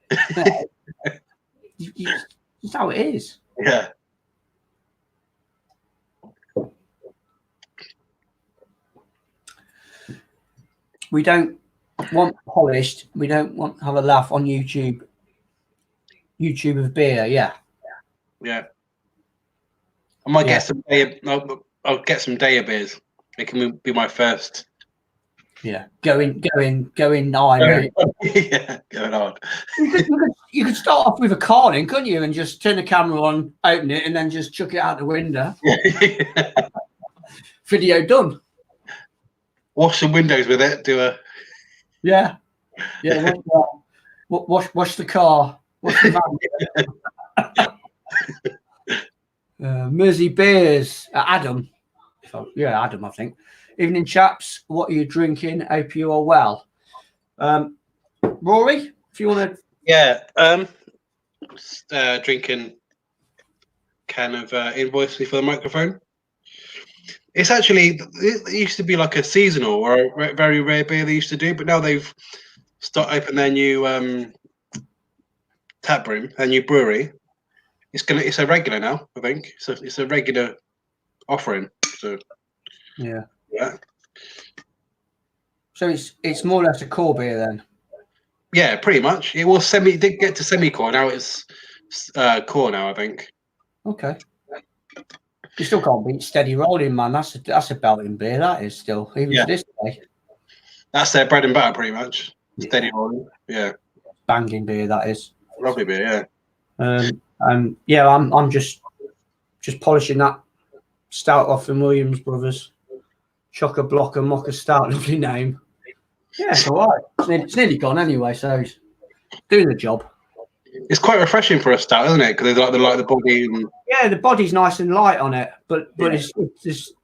Speaker 1: That's how it is.
Speaker 2: Yeah.
Speaker 1: We don't want polished. We don't want to have a laugh on YouTube. YouTube of beer, yeah.
Speaker 2: I might get some I'll get some day beers. It can be my first.
Speaker 1: Yeah, going high, mate.
Speaker 2: Yeah, going on.
Speaker 1: You could start off with a carling, couldn't you, and just turn the camera on, open it, and then just chuck it out the window. Video done.
Speaker 2: Wash some windows with it. Do a.
Speaker 1: Yeah. Wash the car. Wash the van. Mersey Beers. Adam. Adam, I think. Evening, chaps. What are you drinking? Hope you are well. Rory, if you want to.
Speaker 2: Yeah. Drinking can of Invoice Me for the Microphone. It's actually, it used to be like a seasonal or a very rare beer they used to do, but now they've started open their new tap room, their new brewery. It's a regular now, I think. So it's a regular offering. So
Speaker 1: Yeah.
Speaker 2: yeah.
Speaker 1: So it's more or less a core beer then.
Speaker 2: Yeah, pretty much. It did get to semi-core. Now it's core now, I think.
Speaker 1: Okay. You still can't beat Steady Rolling, man. That's a belting beer. That is still even to this day.
Speaker 2: That's their bread and butter, pretty much. Steady Rolling. Yeah.
Speaker 1: Banging beer, that is.
Speaker 2: Lovely beer, yeah.
Speaker 1: Yeah, I'm just polishing that stout off from Williams Brothers. Chocker Blocker Mocha Stout, lovely name. Yeah, it's all right. It's nearly gone anyway, so it's doing the job.
Speaker 2: It's quite refreshing for a stout, isn't it? Because they like the body. And...
Speaker 1: Yeah, the body's nice and light on it, but it's just.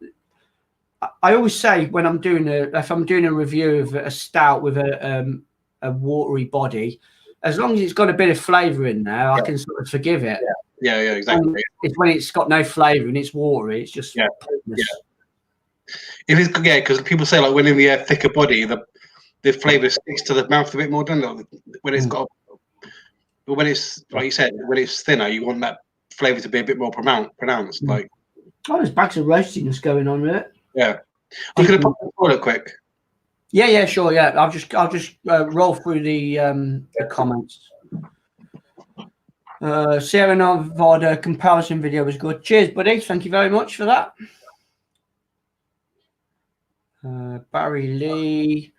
Speaker 1: I always say when if I'm doing a review of a stout with a watery body, as long as it's got a bit of flavour in there, I can sort of forgive it.
Speaker 2: Yeah, exactly.
Speaker 1: It's when it's got no flavour and it's watery, it's just pointless.
Speaker 2: If it's because people say like when in the thicker body, the flavour sticks to the mouth a bit more, doesn't it? When it's got, but when it's like you said, when it's thinner, you want that flavour to be a bit more pronounced. Like,
Speaker 1: there's bags of roastiness going on with it.
Speaker 2: Yeah, I'm gonna pop the toilet quick.
Speaker 1: Yeah, sure. Yeah, I'll just roll through the comments. Sierra Nevada comparison video was good. Cheers, buddy. Thank you very much for that. Barry Lee,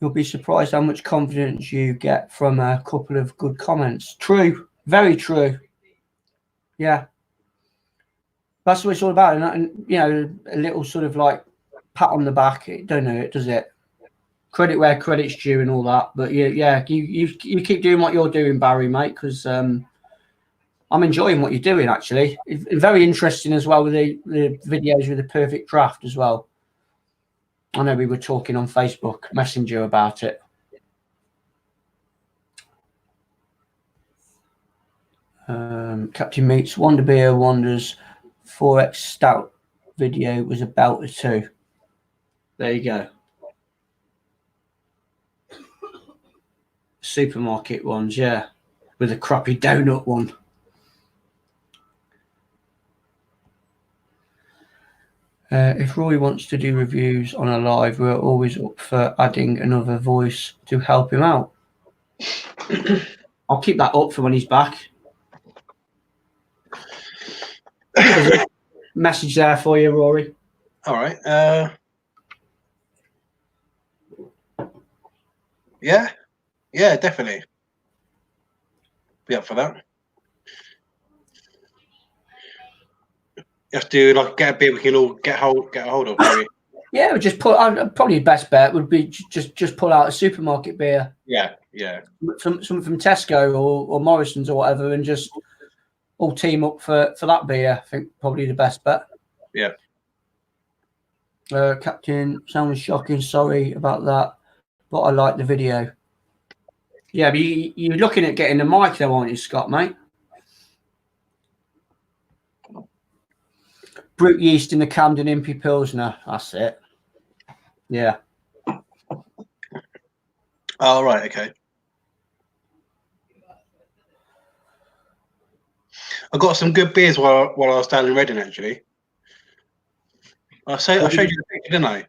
Speaker 1: you'll be surprised how much confidence you get from a couple of good comments. True, very true. Yeah, that's what it's all about, and a little sort of like pat on the back. It don't know it, does it? Credit where credit's due and all that. But you keep doing what you're doing, Barry, mate, because I'm enjoying what you're doing. Actually, it's very interesting as well with the videos with the perfect draft as well. I know we were talking on Facebook Messenger about it. Captain Meats Wonder Beer Wonders 4X Stout video was about it too. There you go. Supermarket ones, yeah, with a crappy donut one. If Rory wants to do reviews on a live, we're always up for adding another voice to help him out. I'll keep that up for when he's back. There's a message there for you, Rory.
Speaker 2: All right. Yeah, definitely. Be up for that. You have to get a beer we can all get a hold of, maybe.
Speaker 1: Yeah, just probably the best bet would be just pull out a supermarket beer.
Speaker 2: Yeah.
Speaker 1: Something from Tesco or Morrison's or whatever, and just all team up for that beer. I think probably the best bet.
Speaker 2: Yeah.
Speaker 1: Captain, sounds shocking. Sorry about that, but I like the video. Yeah, but you're looking at getting the mic though, aren't you, Scott, mate? Brute yeast in the Camden Impy Pilsner. That's it. Yeah.
Speaker 2: Oh, right. Okay. I got some good beers while I was down in Reading, actually. I showed you the picture, didn't I?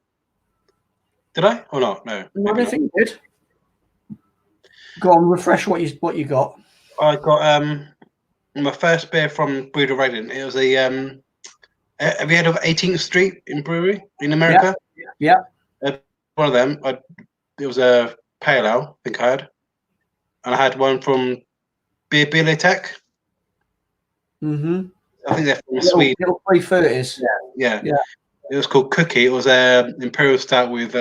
Speaker 2: Did I or not? No.
Speaker 1: I don't think you did. Go on, refresh what you got.
Speaker 2: I got my first beer from Brewed Reading. It was a have you heard of 18th Street brewery in America?
Speaker 1: Yeah.
Speaker 2: One of them. It was a pale ale, I think I had, and I had one from BeerMail. I think they're from Sweden.
Speaker 1: Little 330s.
Speaker 2: Yeah. It was called Cookie. It was a imperial stout with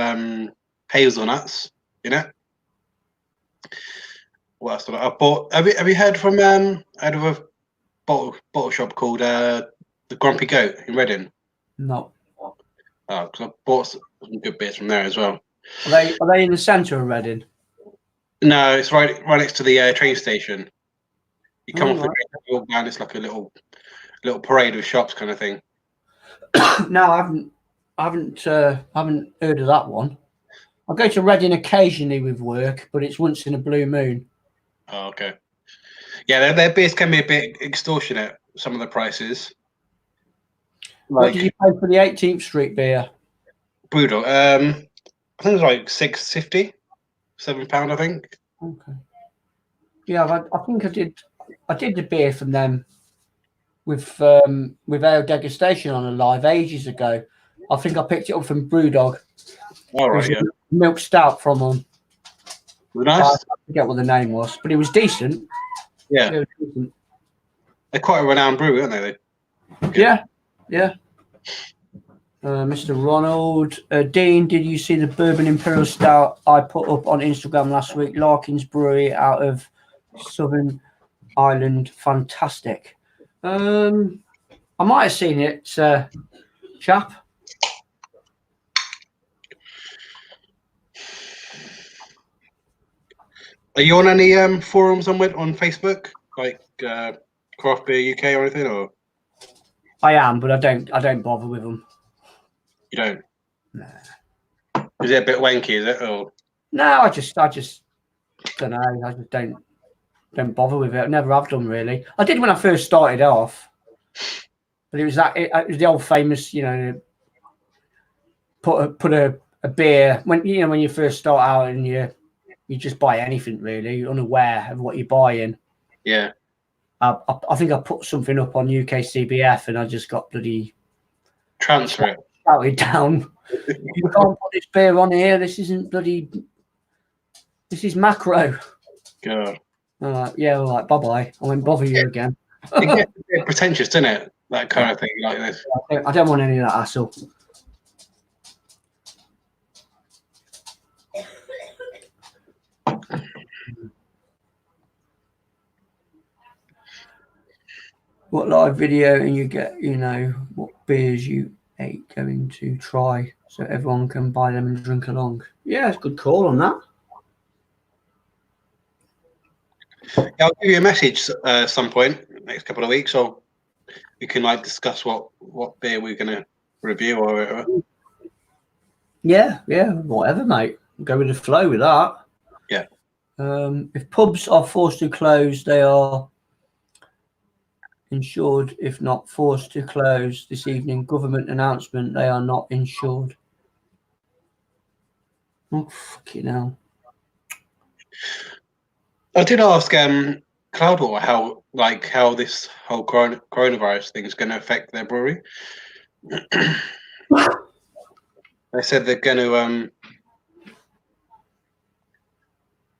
Speaker 2: hazelnuts in it. What else did I bought? Have you heard from out of a bottle shop called the Grumpy Goat in Reading?
Speaker 1: No.
Speaker 2: Oh, 'cause I bought some good beers from there as well.
Speaker 1: Are they in the centre of Reading?
Speaker 2: No, it's right next to the train station. You come off the
Speaker 1: Right.
Speaker 2: train, walk down. It's like a little parade of shops kind of thing.
Speaker 1: No, I haven't heard of that one. I go to Reading occasionally with work, but it's once in a blue moon.
Speaker 2: Oh, okay. Yeah, their beers can be a bit extortionate. Some of the prices.
Speaker 1: What did you pay for the 18th Street beer?
Speaker 2: Brewdog. I think it was like £6.50, £7. I think.
Speaker 1: Okay. Yeah, I think I did the beer from them with ale degustation on a live ages ago. I think I picked it up from Brewdog.
Speaker 2: All right, yeah.
Speaker 1: Milk stout from them.
Speaker 2: Nice.
Speaker 1: I forget what the name was, but it was decent.
Speaker 2: Yeah.
Speaker 1: It was decent.
Speaker 2: They're quite a renowned brewery, aren't they?
Speaker 1: Yeah. Mr. Ronald, Dean, did you see the Bourbon Imperial Stout I put up on Instagram last week? Larkins Brewery out of Southern Ireland, fantastic. I might have seen it, chap.
Speaker 2: Are you on any forums on Facebook, like Craft Beer UK or anything, or
Speaker 1: I am, but I don't bother with them.
Speaker 2: you don't?
Speaker 1: No.
Speaker 2: Is it a bit wanky? Is it? Or
Speaker 1: No, I just don't know. I just don't bother with it. I never have done really. I did when I first started off, but it was the old famous, put a beer when you first start out and you just buy anything really, you're unaware of what you're buying.
Speaker 2: Yeah.
Speaker 1: I think I put something up on UKCBF and I just got bloody
Speaker 2: transfer it.
Speaker 1: Shouted down. You can't put this beer on here. This isn't bloody. This is macro.
Speaker 2: God.
Speaker 1: Yeah, all right, bye bye. I won't bother you again.
Speaker 2: It gets a bit pretentious, doesn't it? That kind of thing, like this.
Speaker 1: I don't want any of that hassle. What live video and you get, what beers you ate going to try so everyone can buy them and drink along. Yeah, it's a good call on that.
Speaker 2: Yeah, I'll give you a message some point next couple of weeks, or we can discuss what beer we're gonna review or whatever.
Speaker 1: Yeah, whatever, mate. Go with the flow with that.
Speaker 2: Yeah.
Speaker 1: If pubs are forced to close, they are insured. If not forced to close this evening, government announcement, they are not insured. Oh, fucking hell.
Speaker 2: I did ask Cloudwater how this whole coronavirus thing is going to affect their brewery. They said they're going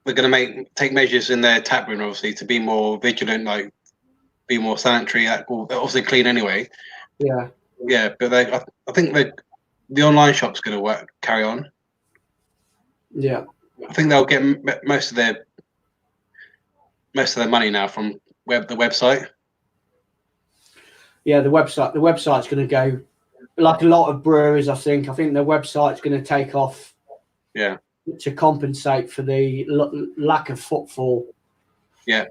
Speaker 2: to take measures in their tap room, obviously, to be more vigilant, be more sanitary. Obviously clean anyway.
Speaker 1: Yeah.
Speaker 2: Yeah, but I think the online shop's going to carry on.
Speaker 1: Yeah.
Speaker 2: I think they'll get most of their money now from the website.
Speaker 1: Yeah, the website's going to go like a lot of breweries. I think their website's going to take off.
Speaker 2: Yeah.
Speaker 1: To compensate for the lack of footfall.
Speaker 2: Yeah.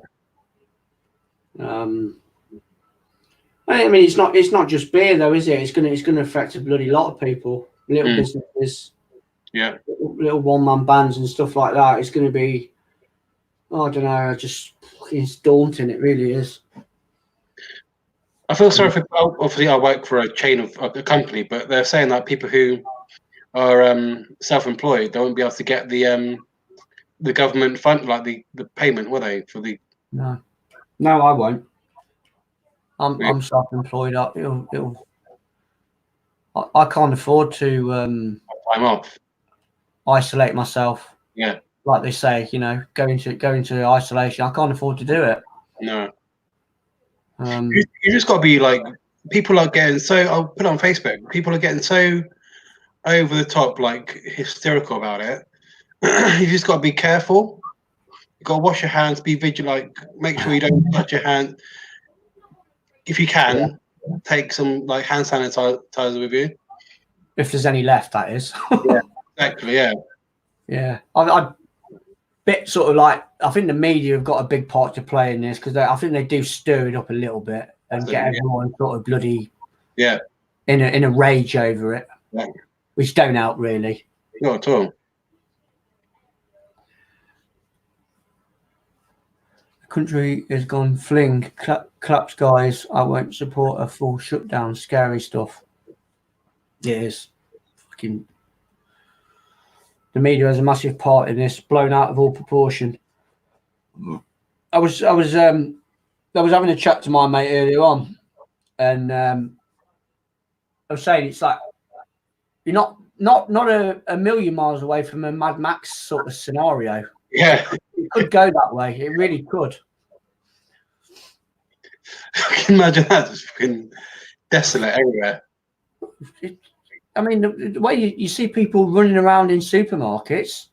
Speaker 1: I mean, it's not just beer though, is it? It's going to affect a bloody lot of people, little businesses.
Speaker 2: Yeah.
Speaker 1: Little one-man bands and stuff like that. It's going to be, I don't know, it's daunting. It really is.
Speaker 2: I feel sorry for, obviously I work for a chain of a company, but they're saying that people who are self-employed, they won't be able to get the government fund, the payment, will they? For the
Speaker 1: No, I won't. I'm self-employed. I can't afford to
Speaker 2: time off.
Speaker 1: Isolate myself.
Speaker 2: Yeah.
Speaker 1: Like they say, go into isolation. I can't afford to do it.
Speaker 2: No. You just got to be people are getting so. I'll put it on Facebook. People are getting so over the top, hysterical about it. You just got to be careful. You got to wash your hands. Be vigilant. Make sure you don't touch your hand. If you can, take some hand sanitizer with you.
Speaker 1: if there's any left, that is.
Speaker 2: Yeah, exactly. Yeah.
Speaker 1: Yeah. I bit sort of like, I think the media have got a big part to play in this, because I think they do stir it up a little bit and get everyone sort of bloody in a rage over it, which don't help really.
Speaker 2: Not at all.
Speaker 1: The country has gone fling. Claps, guys. I won't support a full shutdown. Scary stuff. It is. Fucking. The media has a massive part in this, blown out of all proportion. I was having a chat to my mate earlier on, and I was saying it's like you're not a million miles away from a Mad Max sort of scenario.
Speaker 2: Yeah,
Speaker 1: it could go that way. It really could.
Speaker 2: I can imagine that, just fucking desolate everywhere.
Speaker 1: I mean, the way you see people running around in supermarkets.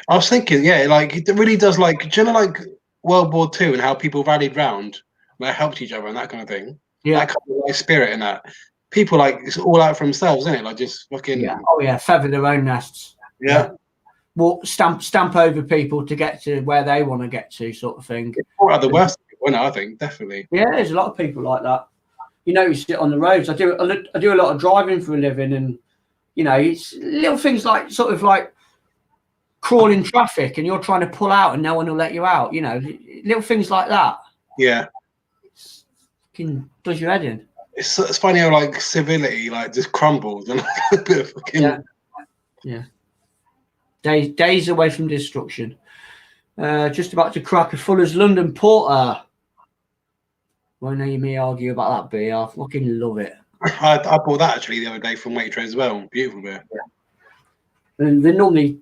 Speaker 2: I was thinking, yeah, like it really does. Like, do you know, like World War II and how people rallied round, like helped each other and that kind of thing.
Speaker 1: Yeah,
Speaker 2: that kind of like spirit in that. People like it's all out for themselves, isn't it? Like just fucking.
Speaker 1: Yeah. Oh yeah, feather their own nests.
Speaker 2: Yeah.
Speaker 1: Well, stamp over people to get to where they want to get to, sort of thing.
Speaker 2: It's one of the worst people, I think, definitely.
Speaker 1: Yeah, there's a lot of people like that. You know, you sit on the roads. I do a lot of driving for a living, and you know, it's little things like sort of like crawling traffic, and you're trying to pull out, and no one will let you out. You know, little things like that.
Speaker 2: Yeah,
Speaker 1: it fucking does your head in.
Speaker 2: It's funny how like civility like just crumbles and a bit of fucking
Speaker 1: yeah. Days away from destruction. Just about to crack a Fuller's London Porter. Won't hear me argue about that beer. I fucking love it.
Speaker 2: I bought that actually the other day from Waitrose as well. Beautiful beer.
Speaker 1: Yeah. And they normally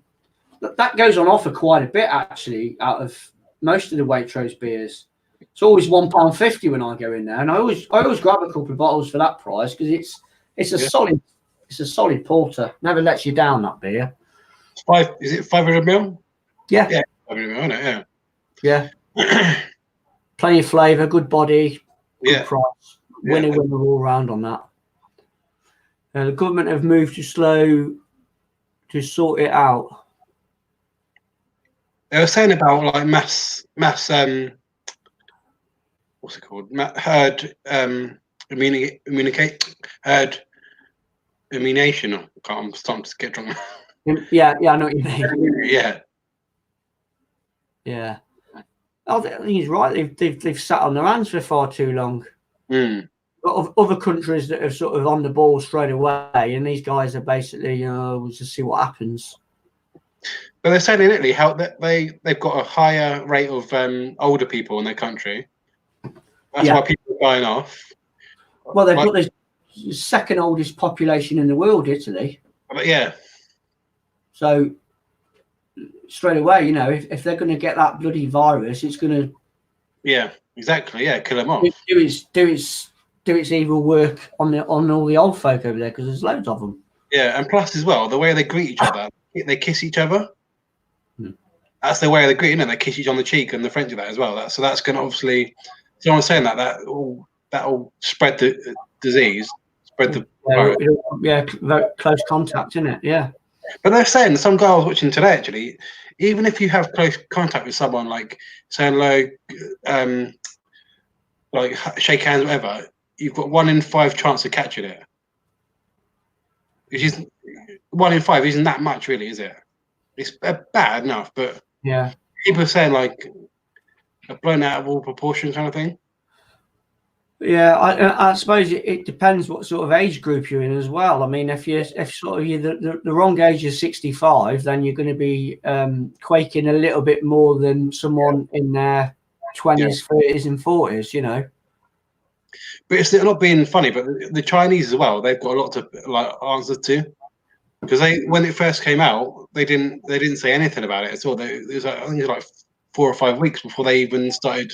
Speaker 1: that goes on offer quite a bit actually out of most of the Waitrose beers. It's always £1.50 when I go in there, and I always grab a couple of bottles for that price because it's a solid porter. Never lets you down, that beer.
Speaker 2: Is it 500 ml?
Speaker 1: Yeah.
Speaker 2: Yeah, 500 ml, isn't it?
Speaker 1: Yeah. Plenty of flavour, good body, good price. Winner all round on that. The government have moved too slow to sort it out.
Speaker 2: They were saying about like mass what's it called? Herd herd immunization. I'm starting to get drunk.
Speaker 1: Yeah, I know what you mean.
Speaker 2: Yeah.
Speaker 1: I think he's right. They've sat on their hands for far too long. Of other countries that are sort of on the ball straight away, and these guys are basically, we'll just see what happens.
Speaker 2: But they're saying in Italy how they've got a higher rate of older people in their country. That's why people are dying off.
Speaker 1: Well, they've got the second oldest population in the world, Italy.
Speaker 2: But yeah.
Speaker 1: So straight away, you know, if they're going to get that bloody virus, it's going to.
Speaker 2: Yeah, exactly. Yeah, kill them off.
Speaker 1: Do its evil work on all the old folk over there because there's loads of them.
Speaker 2: Yeah, and plus as well, the way they greet each other, they kiss each other. That's the way they greet, and they kiss each on the cheek, and the French do that as well. That's going to obviously. So I'm saying that will spread the disease, spread the virus.
Speaker 1: Yeah, close contact, isn't it? Yeah.
Speaker 2: But they're saying, some guy I was watching today actually, even if you have close contact with someone, like saying hello, like shake hands, whatever, you've got 1 in 5 chance of catching it. Which is 1 in 5 isn't that much, really, is it? It's bad enough, but
Speaker 1: yeah,
Speaker 2: people are saying like blown out of all proportion kind of thing.
Speaker 1: Yeah, I suppose it depends what sort of age group you're in as well. I mean, if you're the wrong age is 65, then you're going to be quaking a little bit more than someone in their 20s, 30s, and 40s. You know.
Speaker 2: But it's not being funny, but the Chinese as well, they've got a lot to like answer to, because when it first came out, they didn't say anything about it at all. It was like, I think it was like 4 or 5 weeks before they even started.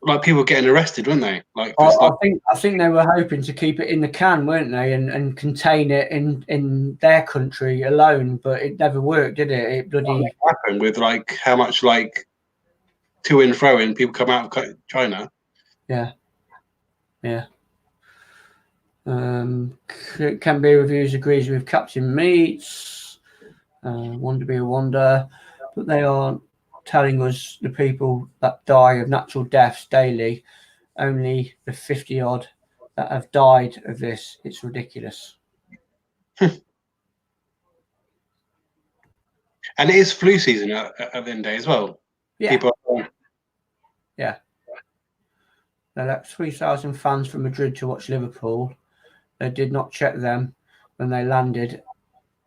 Speaker 2: Like people getting arrested, weren't they? Like
Speaker 1: I think they were hoping to keep it in the can, weren't they, and contain it in their country alone. But it never worked, did it? It bloody
Speaker 2: happened with like how much like to and fro and people come out of China.
Speaker 1: Yeah. Can Beer Reviews agrees with Captain Meats. Wonder Be a Wonder. But they aren't telling us the people that die of natural deaths daily, only the 50 odd that have died of this. It's ridiculous.
Speaker 2: And it is flu season at the end of the day as well.
Speaker 1: Yeah.
Speaker 2: People
Speaker 1: yeah. They let 3,000 fans from Madrid to watch Liverpool. They did not check them when they landed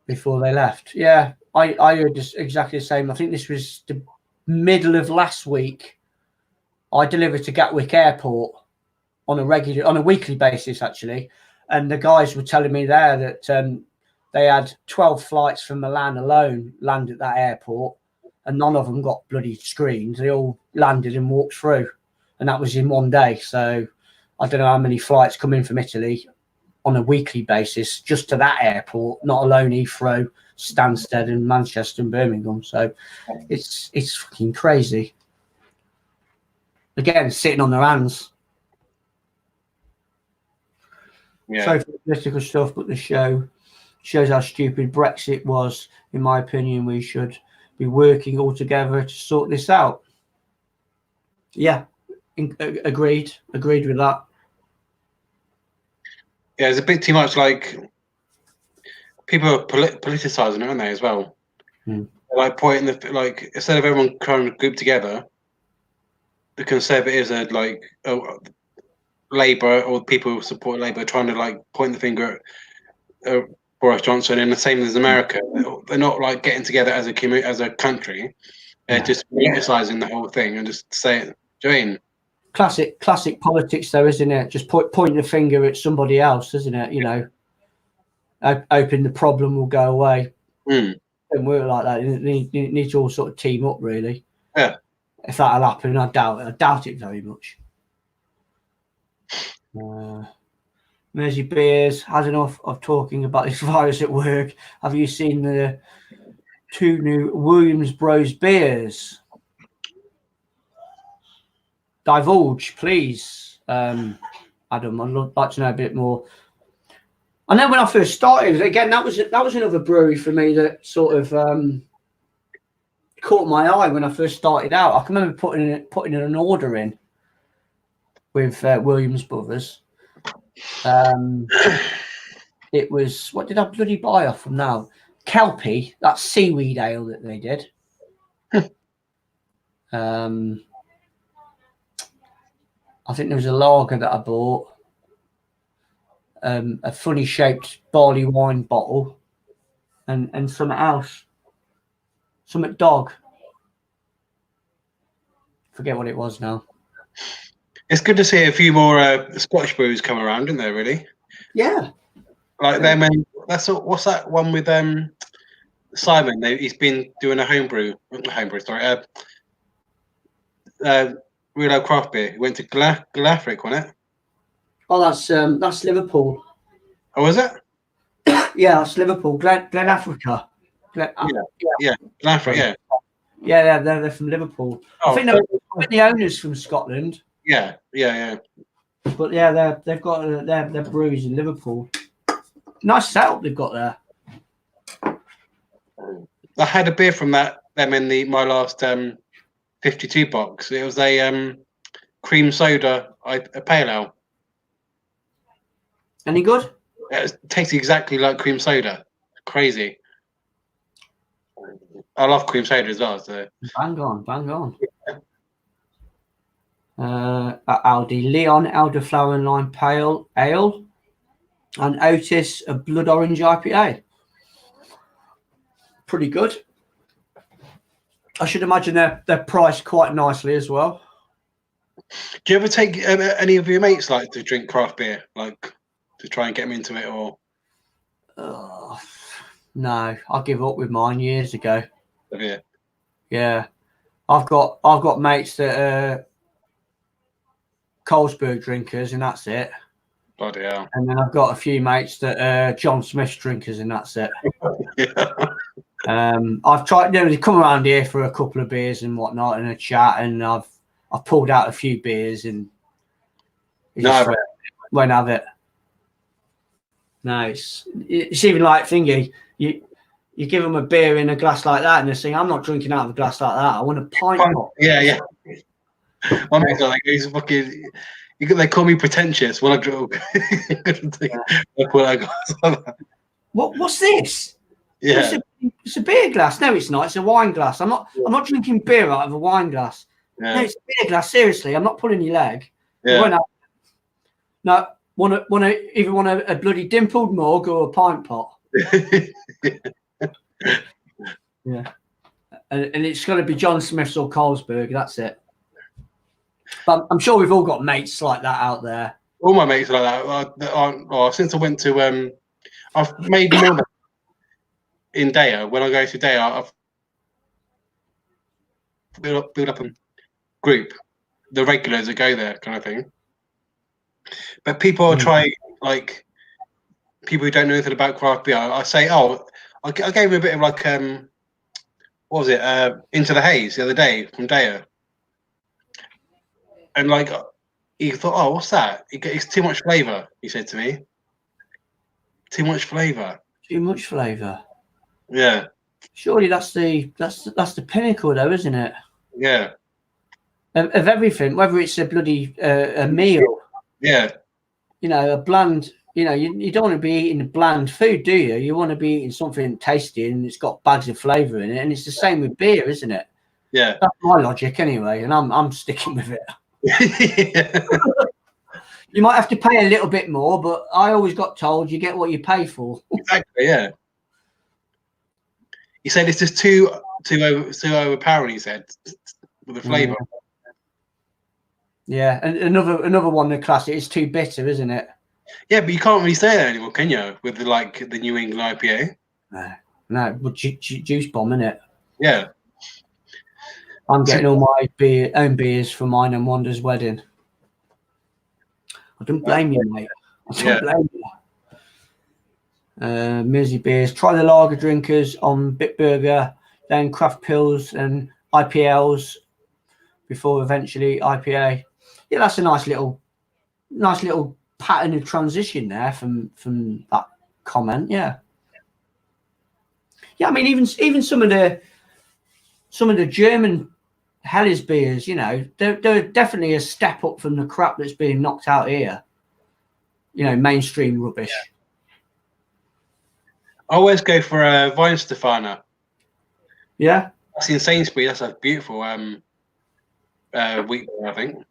Speaker 1: before they left. Yeah, I heard just exactly the same. I think this was the middle of last week. I delivered to Gatwick Airport on a weekly basis, actually. And the guys were telling me there that they had 12 flights from Milan alone land at that airport, and none of them got bloody screened. They all landed and walked through, and that was in one day. So I don't know how many flights come in from Italy on a weekly basis just to that airport, not alone Heathrow, Stansted and Manchester and Birmingham. So it's fucking crazy. Again, sitting on their hands.
Speaker 2: Yeah.
Speaker 1: So for political stuff, but the show shows how stupid Brexit was. In my opinion, we should be working all together to sort this out. Yeah, agreed with that.
Speaker 2: Yeah, it's a bit too much. Like people are politicizing it, aren't they, as well? Like pointing like instead of everyone trying to group together, the Conservatives are like Labour or people who support Labour trying to like point the finger at Boris Johnson, and the same as America. They're not like getting together as a country. They're just politicizing the whole thing and just saying, do you know what I mean?
Speaker 1: Classic politics, though, isn't it? Just pointing the finger at somebody else, isn't it? You know, hoping the problem will go away. Don't work like that. You need to all sort of team up, really.
Speaker 2: Yeah.
Speaker 1: If that'll happen, I doubt it very much. Mersey Beers, had enough of talking about this virus at work. Have you seen the 2 new Williams Bros beers? Divulge, please. Adam, I'd like to know a bit more. I know when I first started, again, that was another brewery for me that sort of caught my eye when I first started out. I can remember putting an order in with Williams Brothers. It was, what did I bloody buy off them now? Kelpie, that seaweed ale that they did. I think there was a lager that I bought, a funny shaped barley wine bottle, and something else, something dog. Forget what it was now.
Speaker 2: It's good to see a few more Scottish brews come around, isn't there? Really?
Speaker 1: Yeah.
Speaker 2: Like them, and what's that one with Simon? He's been doing a homebrew. Sorry, real old craft beer. He went to Glafric, wasn't it?
Speaker 1: Oh, that's Liverpool.
Speaker 2: Oh, was it?
Speaker 1: Yeah, that's Liverpool. Glen Africa.
Speaker 2: Yeah, Glafric. Yeah.
Speaker 1: Yeah, they're from Liverpool.
Speaker 2: Oh,
Speaker 1: I think the owners from Scotland.
Speaker 2: Yeah.
Speaker 1: But yeah, they've got their breweries in Liverpool. Nice setup they've got there.
Speaker 2: I had a beer from them in my last 52 box. It was a cream soda, a pale ale.
Speaker 1: Any good?
Speaker 2: It tastes exactly like cream soda. Crazy. I love cream soda as well. So
Speaker 1: bang on. At Aldi, Leon elderflower and lime pale ale, and Otis a blood orange IPA. Pretty good. I should imagine they're priced quite nicely as well.
Speaker 2: Do you ever take any of your mates like to drink craft beer, like to try and get them into it, or?
Speaker 1: No, I gave up with mine years ago.
Speaker 2: Yeah.
Speaker 1: Yeah, I've got mates that are Carlsberg drinkers, and that's it.
Speaker 2: Bloody hell.
Speaker 1: And then I've got a few mates that are John Smith drinkers, and that's it.
Speaker 2: Yeah.
Speaker 1: I've tried. They come around here for a couple of beers and whatnot, and a chat, and I've pulled out a few beers, and won't have it. No, it's even like thingy. You give them a beer in a glass like that, and they're saying, "I'm not drinking out of a glass like that. I want a pint pot."
Speaker 2: Yeah. My mate's like, he's fucking. They call me pretentious when I drink.
Speaker 1: What's this?
Speaker 2: Yeah.
Speaker 1: It's a beer glass. No, it's not. It's a wine glass. I'm not drinking beer out of a wine glass.
Speaker 2: Yeah.
Speaker 1: No, it's a beer glass. Seriously, I'm not pulling your leg.
Speaker 2: Yeah.
Speaker 1: No, want a bloody dimpled mug or a pint pot. Yeah, and it's got to be John Smith's or Carlsberg. That's it. But I'm sure we've all got mates like that out there.
Speaker 2: All my mates are like that. Since I went to I've made more in Daya. When I go to Daya, I've build up a group, the regulars that go there, kind of thing. But people are trying, like people who don't know anything about craft beer. I say, I gave him a bit of like what was it? Into the Haze the other day from Daya, and like he thought, oh, what's that? It's too much flavour. He said to me, too much flavour.
Speaker 1: Too much flavour.
Speaker 2: Yeah.
Speaker 1: Surely that's the pinnacle, though, isn't it?
Speaker 2: Yeah.
Speaker 1: Of everything, whether it's a bloody a meal.
Speaker 2: Yeah.
Speaker 1: You know, a bland. You know, you don't want to be eating bland food, do you? You want to be eating something tasty and it's got bags of flavour in it. And it's the same with beer, isn't it?
Speaker 2: Yeah.
Speaker 1: That's my logic anyway, and I'm sticking with it. You might have to pay a little bit more, but I always got told you get what you pay for.
Speaker 2: Exactly, yeah. He said it's just too overpowering, he said, with the flavour.
Speaker 1: Yeah, and another one in the class, it's too bitter, isn't it?
Speaker 2: Yeah, but you can't really say that anymore, can you? With the New England IPA.
Speaker 1: No, but juice bomb, innit?
Speaker 2: Yeah.
Speaker 1: I'm getting all my own beers for mine and Wanda's wedding. I don't blame you, mate. I don't blame you. Mersey beers. Try the lager drinkers on Bitburger, then craft pills and IPLs before eventually IPA. Yeah, that's a nice little pattern of transition there from that comment. Yeah. I mean, even some of the German Helles beers, you know, they're definitely a step up from the crap that's being knocked out here. You know, mainstream rubbish.
Speaker 2: Yeah. I always go for a Weihenstephaner.
Speaker 1: Yeah,
Speaker 2: that's in Sainsbury's. That's a beautiful wheat beer, I think.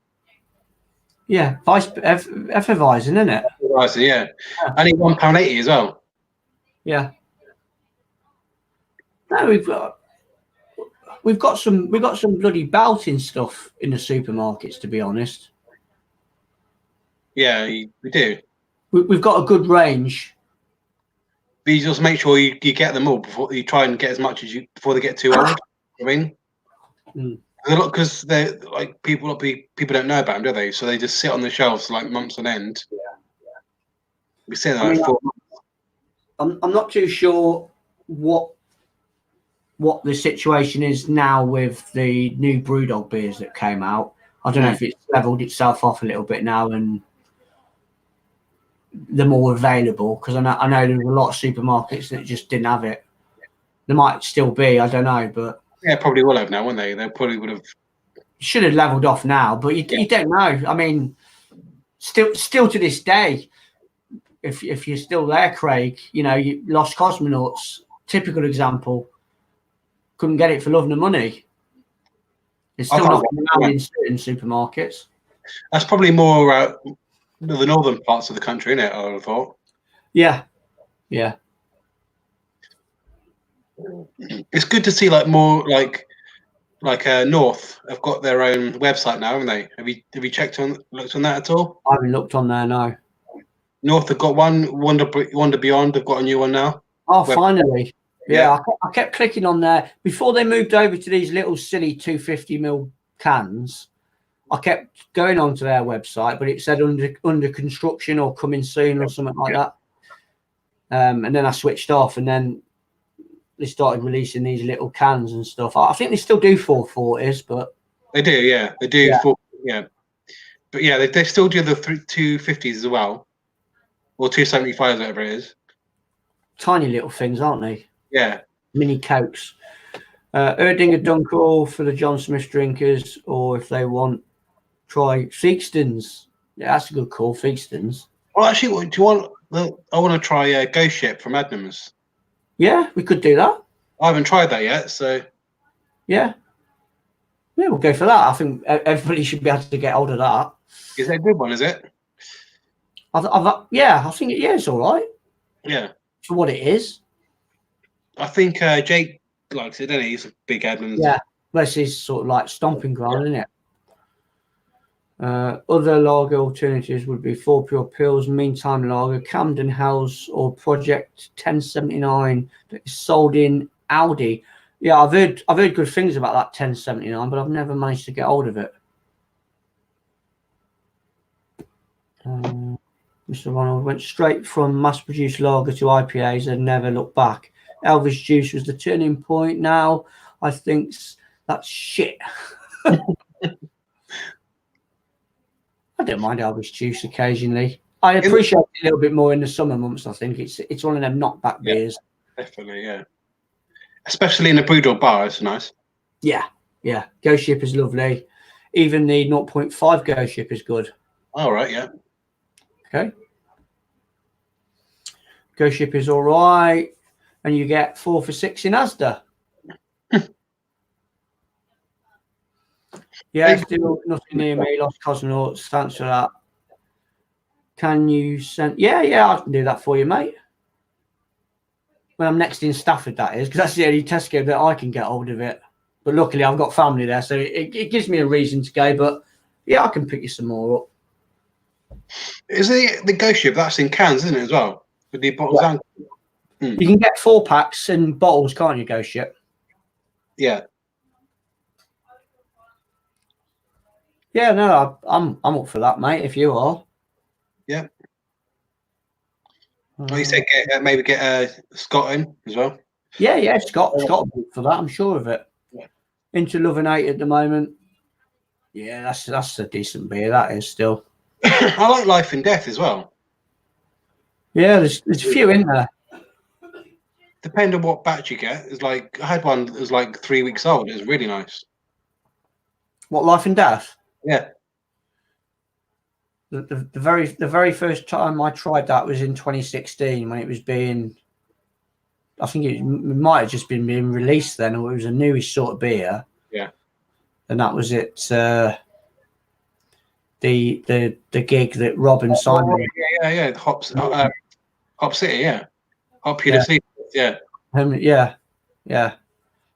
Speaker 1: Yeah, Efferweizen, isn't it?
Speaker 2: Efferweizen, yeah. Only £1.80 as well.
Speaker 1: Yeah. No, we've got some bloody belting stuff in the supermarkets, to be honest.
Speaker 2: Yeah, we do.
Speaker 1: We've got a good range.
Speaker 2: But you just make sure you get them all before you try and get as much as before they get too old. I mean, because they're like people don't know about them, do they? So they just sit on the shelves like months on end. Yeah. We say that.
Speaker 1: I'm not too sure what the situation is now with the new Brewdog beers that came out. I don't know if it's leveled itself off a little bit now and they're more available, because I know there's a lot of supermarkets that just didn't have it. There might still be, I don't know, but
Speaker 2: yeah, probably will have now, won't they? They probably would have.
Speaker 1: Should have leveled off now, but you don't know. I mean, still to this day, if you're still there, Craig, you know, you Lost Cosmonauts, typical example, couldn't get it for love nor money. It's still not around in certain supermarkets.
Speaker 2: That's probably more the northern parts of the country, isn't it? I would have thought. Yeah. It's good to see more like North have got their own website now, haven't they? Have you looked on that at all?
Speaker 1: I haven't looked on there, no.
Speaker 2: North have got one. Wonder Beyond have got a new one now.
Speaker 1: Oh, finally. Yeah. I kept clicking on there before they moved over to these little silly 250ml cans. I kept going onto their website, but it said under construction or coming soon or something like that. And then I switched off, and then they started releasing these little cans and stuff. I think they still do 440s, but
Speaker 2: they do, yeah, they do. Yeah. But yeah, they still do the 250s as well. or 275, whatever it is.
Speaker 1: Tiny little things, aren't they?
Speaker 2: Yeah.
Speaker 1: Mini Cokes. Erdinger Dunkel for the John Smith drinkers, or if they want, try Feekstons. Yeah, that's a good call, Feekstons.
Speaker 2: Well, actually, do you want? I want to try Ghost Ship from Adnams.
Speaker 1: Yeah, we could do that.
Speaker 2: I haven't tried that yet, so
Speaker 1: yeah, we'll go for that. I think everybody should be able to get hold of that.
Speaker 2: Is it a good one? Is it?
Speaker 1: I think it's all right.
Speaker 2: Yeah,
Speaker 1: for what it is.
Speaker 2: I think Jake likes it, doesn't he? He's a big Adnams.
Speaker 1: Yeah, this is sort of like stomping ground, isn't it? Other lager alternatives would be 4 Pure Pills, Meantime Lager, Camden House, or Project 1079 that is sold in Aldi. Yeah, I've heard good things about that 1079, but I've never managed to get hold of it. Mr. Ronald went straight from mass-produced lager to IPAs and never looked back. Elvis Juice was the turning point. Now I think that's shit. I don't mind Elvis Juice occasionally. I appreciate it a little bit more in the summer months. I think it's one of them knockback beers.
Speaker 2: Definitely, yeah. Especially in a Brewdog bar, it's nice.
Speaker 1: Yeah. Ghost Ship is lovely. Even the 0.5 Ghost Ship is good.
Speaker 2: All right, yeah.
Speaker 1: Okay. Ghost Ship is all right, and you get 4 for $6 in Asda. Yeah, still nothing near me. Lost Cosmonauts. Thanks for that. Can you send? Yeah, I can do that for you, mate. When I'm next in Stafford, that is, because that's the only Tesco that I can get hold of it. But luckily, I've got family there, so it gives me a reason to go. But yeah, I can pick you some more up.
Speaker 2: Is the Ghost Ship? That's in cans, isn't it, as well? With the bottles and
Speaker 1: you can get 4 packs and bottles, can't you, Ghost Ship?
Speaker 2: Yeah.
Speaker 1: Yeah, no, I'm up for that, mate. If you are.
Speaker 2: Yeah. Well, you said maybe get Scott in as well.
Speaker 1: Yeah, Scott for that. I'm sure of it.
Speaker 2: Yeah.
Speaker 1: Into Love and Hate at the moment. Yeah, that's a decent beer. That is still.
Speaker 2: I like Life and Death as well.
Speaker 1: Yeah, there's a few in there.
Speaker 2: Depending on what batch you get, it's like I had one that was like 3 weeks old. It was really nice.
Speaker 1: What, Life and Death?
Speaker 2: Yeah.
Speaker 1: The very first time I tried that was in 2016 when it was being. I think it might have just been being released then, or it was a newish sort of beer.
Speaker 2: Yeah.
Speaker 1: And that was it. The gig that Rob and Simon.
Speaker 2: Yeah. Hop City, yeah. Hop City, yeah.
Speaker 1: Yeah.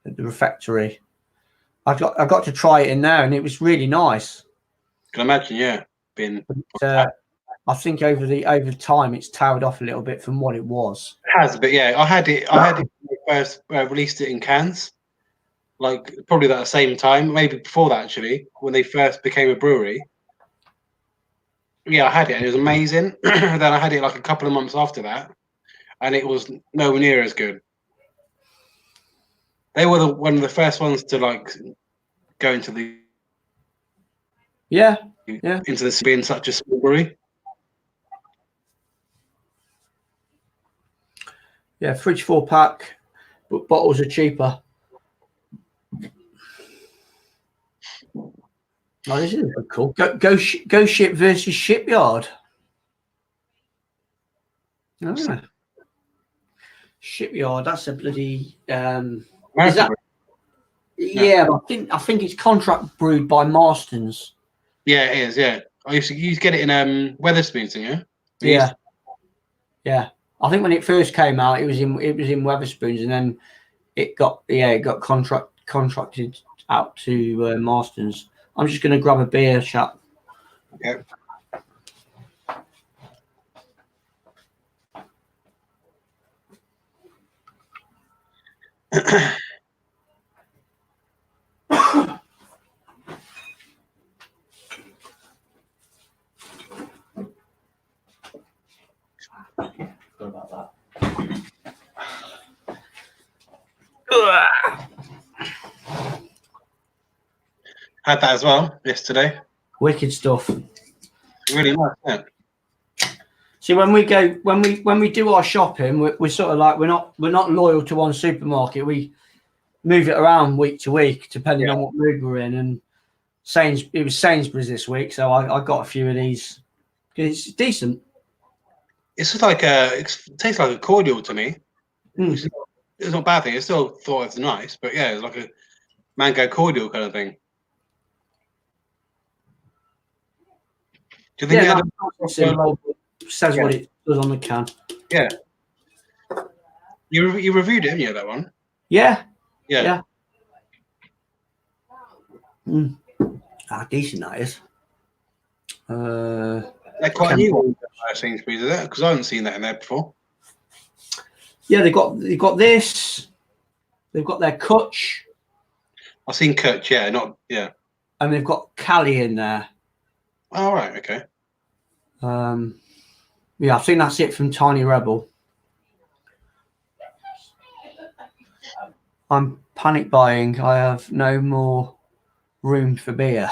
Speaker 1: At the refectory. I got to try it in there, and it was really nice.
Speaker 2: Can imagine, yeah.
Speaker 1: I think over time it's towered off a little bit from what it was.
Speaker 2: It has, but yeah, I had it when they first released it in cans, like probably at the same time, maybe before that actually, when they first became a brewery. Yeah, I had it and it was amazing. Then I had it like a couple of months after that, and it was nowhere near as good. They were one of the first ones to like go into the into this being such a small brewery.
Speaker 1: Yeah, fridge 4-pack, but bottles are cheaper. Oh, this is cool. Go Ship versus Shipyard. Oh. Shipyard. That's a bloody. Is that? Yeah, I think it's contract brewed by Marston's.
Speaker 2: Yeah, it is. Yeah, I used to get it in Wetherspoons, yeah.
Speaker 1: Yeah. I think when it first came out, it was in Wetherspoons, and then it got contracted out to Marston's. I'm just going to grab a beer, chap.
Speaker 2: Okay.
Speaker 1: About that.
Speaker 2: Had that as well yesterday.
Speaker 1: Wicked stuff.
Speaker 2: Really nice, isn't it?
Speaker 1: See, when we do our shopping, we're sort of like we're not loyal to one supermarket. We move it around week to week depending on what mood we're in. And it was Sainsbury's this week, so I got a few of these. It's decent.
Speaker 2: It's just like it tastes like a cordial to me.
Speaker 1: Mm.
Speaker 2: It's not a bad thing. I still thought it's nice, but yeah, it's like a mango cordial kind of thing. Do you think
Speaker 1: it says what it does on the can?
Speaker 2: Yeah. You reviewed it, haven't you, that one?
Speaker 1: Yeah.
Speaker 2: Yeah.
Speaker 1: Decent that is.
Speaker 2: They're quite a new one, I think, is it? Because I haven't seen that in there before.
Speaker 1: Yeah, they've got this. They've got their Kutch.
Speaker 2: I've seen Kutch,
Speaker 1: and they've got Cali in there.
Speaker 2: Oh, right, okay.
Speaker 1: Yeah, I think that's it from Tiny Rebel. I'm panic buying. I have no more room for beer.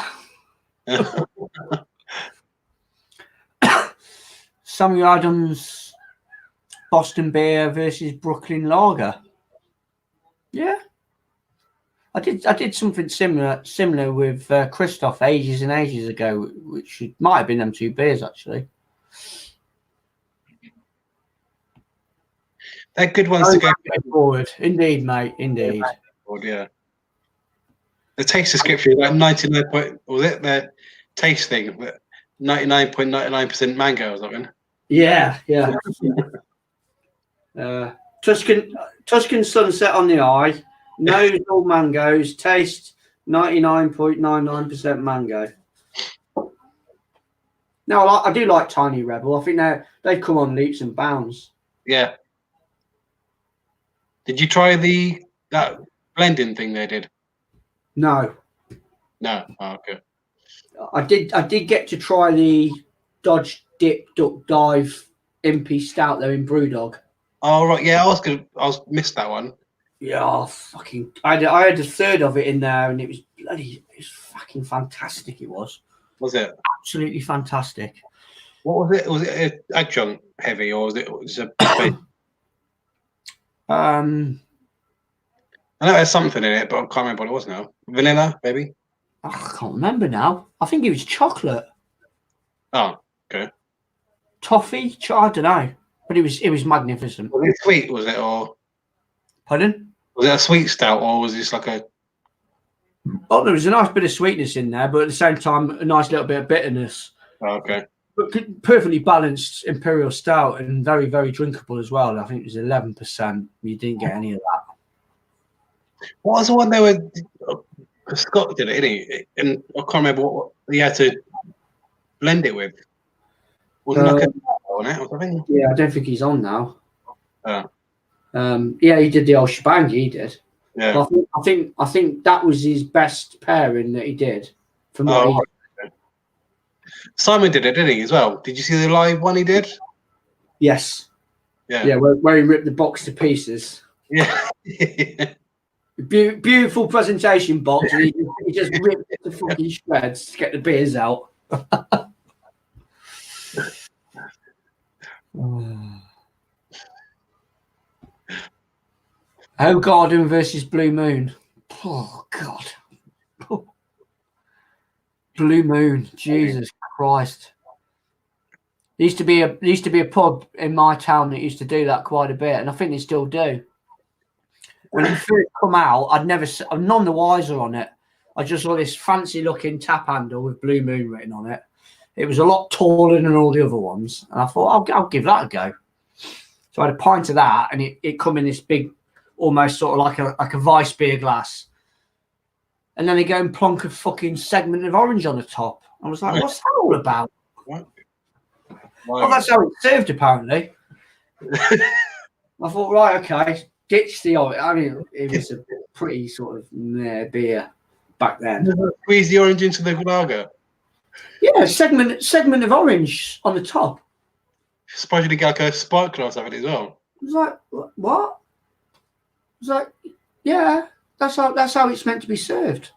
Speaker 1: Samuel Adams Boston Beer versus Brooklyn Lager. Yeah. I did something similar with Christoph ages and ages ago, which might have been them two beers actually.
Speaker 2: They're good ones to go
Speaker 1: forward. Indeed, mate. Indeed.
Speaker 2: Yeah. The taste description, like 99 point, was it their taste thing? 99.99% mango or something.
Speaker 1: Yeah. Tuscan sunset on the eye. Nose all mangoes. Taste 99.99% mango. No, I do like Tiny Rebel. I think they come on leaps and bounds.
Speaker 2: Yeah. Did you try that blending thing they did?
Speaker 1: No.
Speaker 2: Oh, okay.
Speaker 1: I did get to try the Dodge Dip Duck Dive MP Stout though in Brewdog.
Speaker 2: Oh right, yeah. I missed that one.
Speaker 1: Yeah, I had a third of it in there, and it was fucking fantastic. It was.
Speaker 2: Was it?
Speaker 1: Absolutely fantastic.
Speaker 2: What was it? Was it adjunct heavy, or was it
Speaker 1: I
Speaker 2: know there's something in it, but I can't remember what it was now. Vanilla, maybe?
Speaker 1: I can't remember now. I think it was chocolate.
Speaker 2: Oh, okay.
Speaker 1: Toffee? I don't know. But it was magnificent.
Speaker 2: Was it sweet, was it? Or
Speaker 1: pardon?
Speaker 2: Was it a sweet stout, or was it just like a...
Speaker 1: Oh, there was a nice bit of sweetness in there, but at the same time, a nice little bit of bitterness.
Speaker 2: Oh, okay.
Speaker 1: But perfectly balanced imperial stout and very, very drinkable as well. I think it was 11%. You didn't get any of that.
Speaker 2: What was the one they were... Scott did it, didn't he? And I can't remember what he had to blend it with. Wasn't like on it or something?
Speaker 1: Yeah, I don't think he's on now.
Speaker 2: Oh.
Speaker 1: Yeah, he did the old shebang. He did.
Speaker 2: Yeah.
Speaker 1: But I think that was his best pairing that he did. From what he did.
Speaker 2: Simon did it, didn't he, as well? Did you see the live one he did?
Speaker 1: Yes.
Speaker 2: Yeah.
Speaker 1: Yeah, where he ripped the box to pieces.
Speaker 2: Yeah.
Speaker 1: Beautiful presentation box, and he just ripped it to fucking shreds to get the beers out. Oh, Garden versus Blue Moon. Oh God. Blue Moon. Jesus Christ. There used to be a pub in my town that used to do that quite a bit, and I think they still do. When it first come out, I'm none the wiser on it. I just saw this fancy looking tap handle with Blue Moon written on it. It was a lot taller than all the other ones, and I thought I'll give that a go. So I had a pint of that, and it come in this big, almost sort of like a Weiss beer glass. And then they go and plonk a fucking segment of orange on the top. I was like, what's that all about?
Speaker 2: What?
Speaker 1: Well, that's how it's served, apparently. I thought, right, okay, ditch the orange. I mean, it was a pretty sort of meh beer back then.
Speaker 2: Squeeze the orange into the lager.
Speaker 1: Yeah, segment of orange on the top.
Speaker 2: Suppose you did like a sparkler or something as well.
Speaker 1: I was like, what? I was like, yeah, that's how it's meant to be served.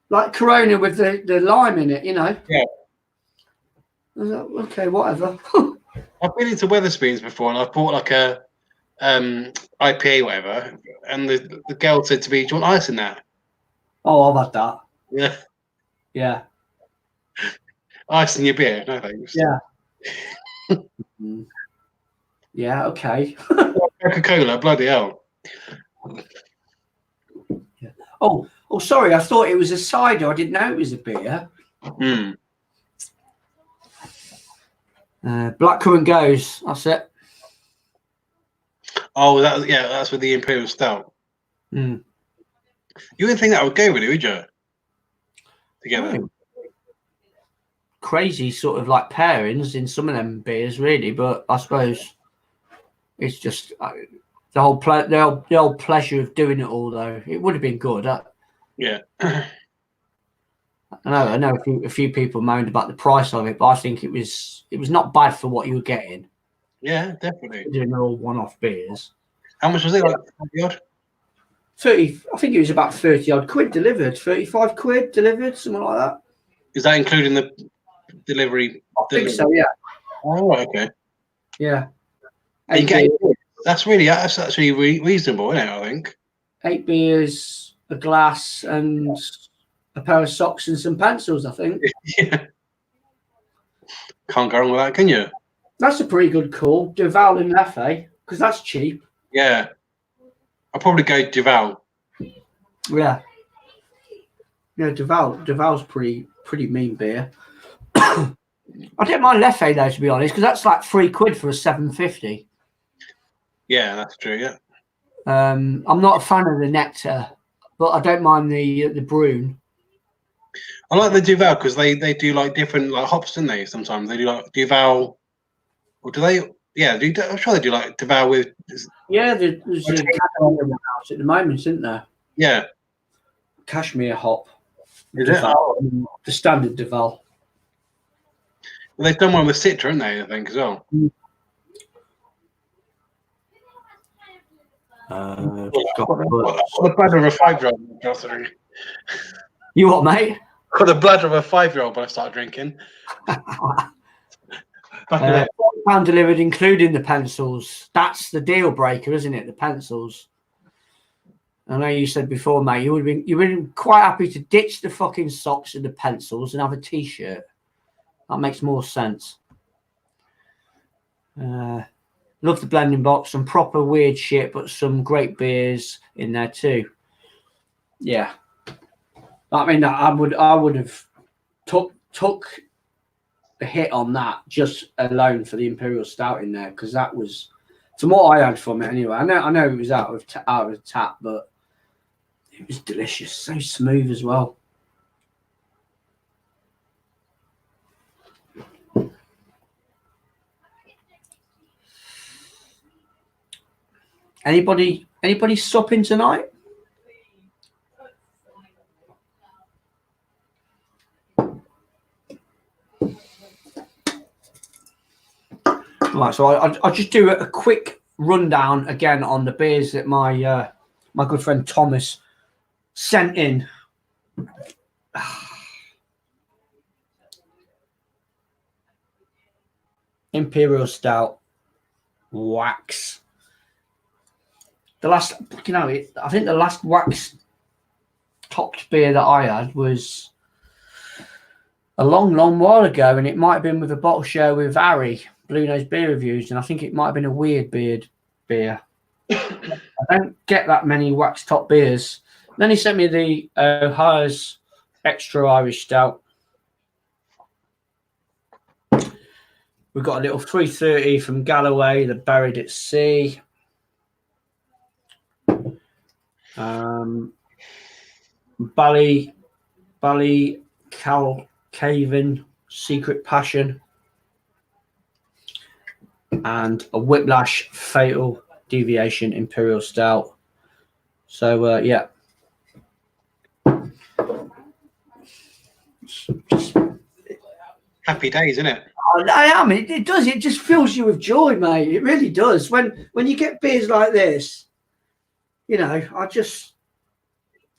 Speaker 1: Like Corona with the lime in it, you know.
Speaker 2: Yeah.
Speaker 1: I was like, okay, whatever.
Speaker 2: I've been into Wetherspoons before, and I've bought like a IPA, whatever, and the girl said to me, "Do you want ice in that?"
Speaker 1: Oh, I've had that.
Speaker 2: Yeah,
Speaker 1: Yeah.
Speaker 2: ice in your beer? No thanks.
Speaker 1: Yeah. Yeah. Okay.
Speaker 2: Coca-Cola, bloody hell.
Speaker 1: Yeah. Oh, sorry. I thought it was a cider. I didn't know it was a beer. Blackcurrant goes. That's it.
Speaker 2: Oh, that's with the Imperial Stout.
Speaker 1: Mm.
Speaker 2: You wouldn't think that would go with it, would you? Together.
Speaker 1: Oh. Crazy sort of like pairings in some of them beers, really. But I suppose it's just the whole pleasure of doing it all. Though it would have been good.
Speaker 2: Yeah.
Speaker 1: I know a few people moaned about the price of it, but I think it was not bad for what you were getting.
Speaker 2: Yeah, definitely.
Speaker 1: Doing all one-off beers.
Speaker 2: How much was it? Like
Speaker 1: 30. I think it was about 30 odd quid delivered. 35 quid delivered, something like that.
Speaker 2: Is that including the delivery?
Speaker 1: I think so. Yeah.
Speaker 2: Oh, okay.
Speaker 1: Yeah.
Speaker 2: That's actually reasonable, isn't it? I think
Speaker 1: 8 beers, a glass, and a pair of socks and some pencils. I think.
Speaker 2: Yeah. Can't go wrong with that, can you?
Speaker 1: That's a pretty good call. Duval and Leffe, because that's cheap.
Speaker 2: Yeah. I'll probably go Duval.
Speaker 1: Yeah. Yeah, Duval's pretty mean beer. I don't mind Leffe though, to be honest, because that's like £3 for a 750.
Speaker 2: Yeah, that's true. Yeah.
Speaker 1: I'm not a fan of the nectar, but I don't mind the Brune.
Speaker 2: I like the Duval because they do like different like hops, don't they? Sometimes they do like Duval, or do they? Yeah, I'm sure they do like Duval with.
Speaker 1: Yeah, there's a Cashmere out at the moment, isn't there?
Speaker 2: Yeah.
Speaker 1: Cashmere hop.
Speaker 2: Is
Speaker 1: Duval, the standard Duval.
Speaker 2: Well, they've done one with Citra, haven't they? I think as well. The bladder of a 5-year-old.
Speaker 1: You what, mate?
Speaker 2: Got the bladder of a 5-year-old when I started drinking.
Speaker 1: £4 delivered, including the pencils. That's the deal breaker, isn't it? The pencils. I know you said before, mate, you would have been quite happy to ditch the fucking socks and the pencils and have a t-shirt. That makes more sense. Love the blending box, some proper weird shit, but some great beers in there too. Yeah, I mean, I would have took a hit on that just alone for the Imperial Stout in there, because that was, from what I had from it anyway. I know it was out of the tap, but it was delicious, so smooth as well. Anybody supping tonight? Right, so I'll just do a quick rundown again on the beers that my good friend Thomas sent in. Imperial Stout, wax. I think the last wax topped beer that I had was a long while ago, and it might have been with a bottle share with Harry, Blue Nose Beer Reviews, and I think it might have been a Weird Beard beer. I don't get that many wax top beers. Then he sent me the Ohio's Extra Irish Stout. We've got a little 330 from Galloway, the Buried at Sea. Ballycalcaven Secret Passion, and a Whiplash Fatal Deviation Imperial Stout. So yeah, just
Speaker 2: happy days, isn't it?
Speaker 1: I am. It does. It just fills you with joy, mate. It really does. When you get beers like this, you know,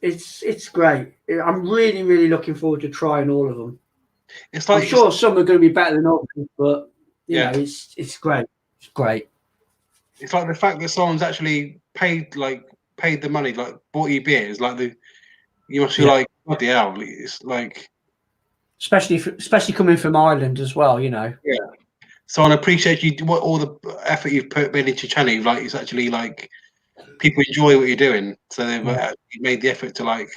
Speaker 1: it's great. I'm really looking forward to trying all of them.
Speaker 2: It's like,
Speaker 1: I'm sure some are going to be better than others, but You know, it's great. It's great.
Speaker 2: It's like the fact that someone's actually paid the money, like bought you beers, like you must feel like bloody hell. It's like,
Speaker 1: especially coming from Ireland as well. You know.
Speaker 2: Yeah. Someone appreciates you, what all the effort you've put into your channel. Like it's actually like people enjoy what you're doing, so they've actually made the effort to like.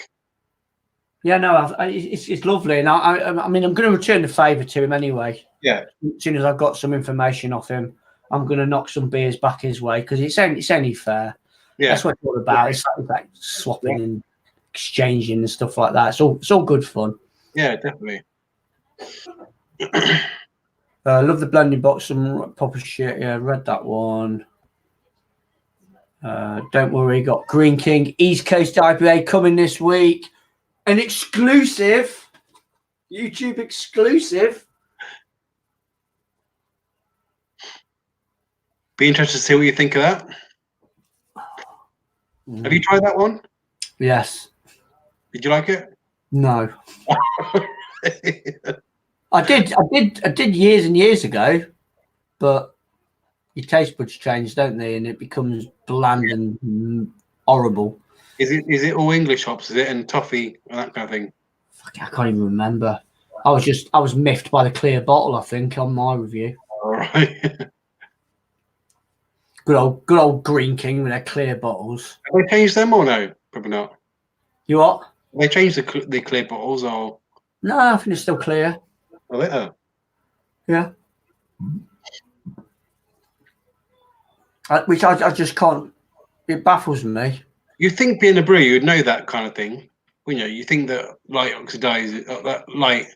Speaker 1: Yeah, no, it's lovely, and I mean, I'm going to return the favour to him anyway.
Speaker 2: Yeah.
Speaker 1: As soon as I've got some information off him, I'm going to knock some beers back his way because it's only fair.
Speaker 2: Yeah.
Speaker 1: That's what it's all about. It's like swapping and exchanging and stuff like that. It's all good fun.
Speaker 2: Yeah, definitely.
Speaker 1: Love the blending box, some proper shit. Yeah, read that one. Don't worry, got Green King East Coast IPA coming this week. An exclusive, YouTube exclusive.
Speaker 2: Be interested to see what you think of that. Have you tried that one?
Speaker 1: Yes.
Speaker 2: Did you like it?
Speaker 1: No. I did years and years ago, but your taste buds change, don't they? And it becomes bland and horrible.
Speaker 2: Is it all English hops? Is it and toffee and that kind of thing?
Speaker 1: Fuck, I can't even remember. I was miffed by the clear bottle, I think, on my review.
Speaker 2: All right.
Speaker 1: Good old Green King with their clear bottles.
Speaker 2: Have they changed them or no? Probably not.
Speaker 1: You what?
Speaker 2: Have they changed the clear bottles or?
Speaker 1: No, I think it's still clear.
Speaker 2: Oh, they are.
Speaker 1: Yeah. Which I just can't. It baffles me.
Speaker 2: You think being a brewer, you'd know that kind of thing. You know, you think that light oxidize, that light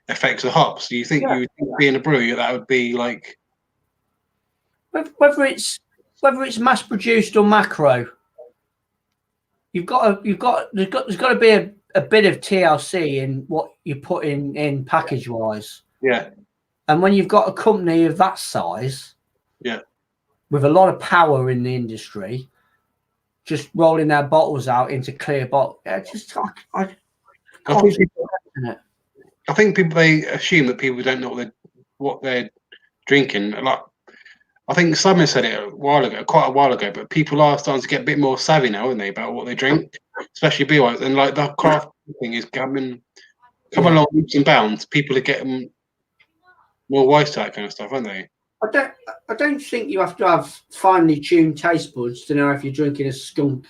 Speaker 2: affects the hops. Do you think you would think being a brewer that would be like?
Speaker 1: Whether it's mass produced or macro, there's got to be a bit of TLC in what you put in package wise.
Speaker 2: Yeah.
Speaker 1: And when you've got a company of that size, with a lot of power in the industry, just rolling their bottles out into clear bottles, I
Speaker 2: think people, they assume that people don't know what they're drinking. Like, I think Simon said it quite a while ago, but people are starting to get a bit more savvy now, aren't they, about what they drink, especially beer wise. And like the craft thing is coming along leaps and bounds. People are getting more wise to that kind of stuff, aren't they?
Speaker 1: I don't think you have to have finely tuned taste buds to know if you're drinking a skunky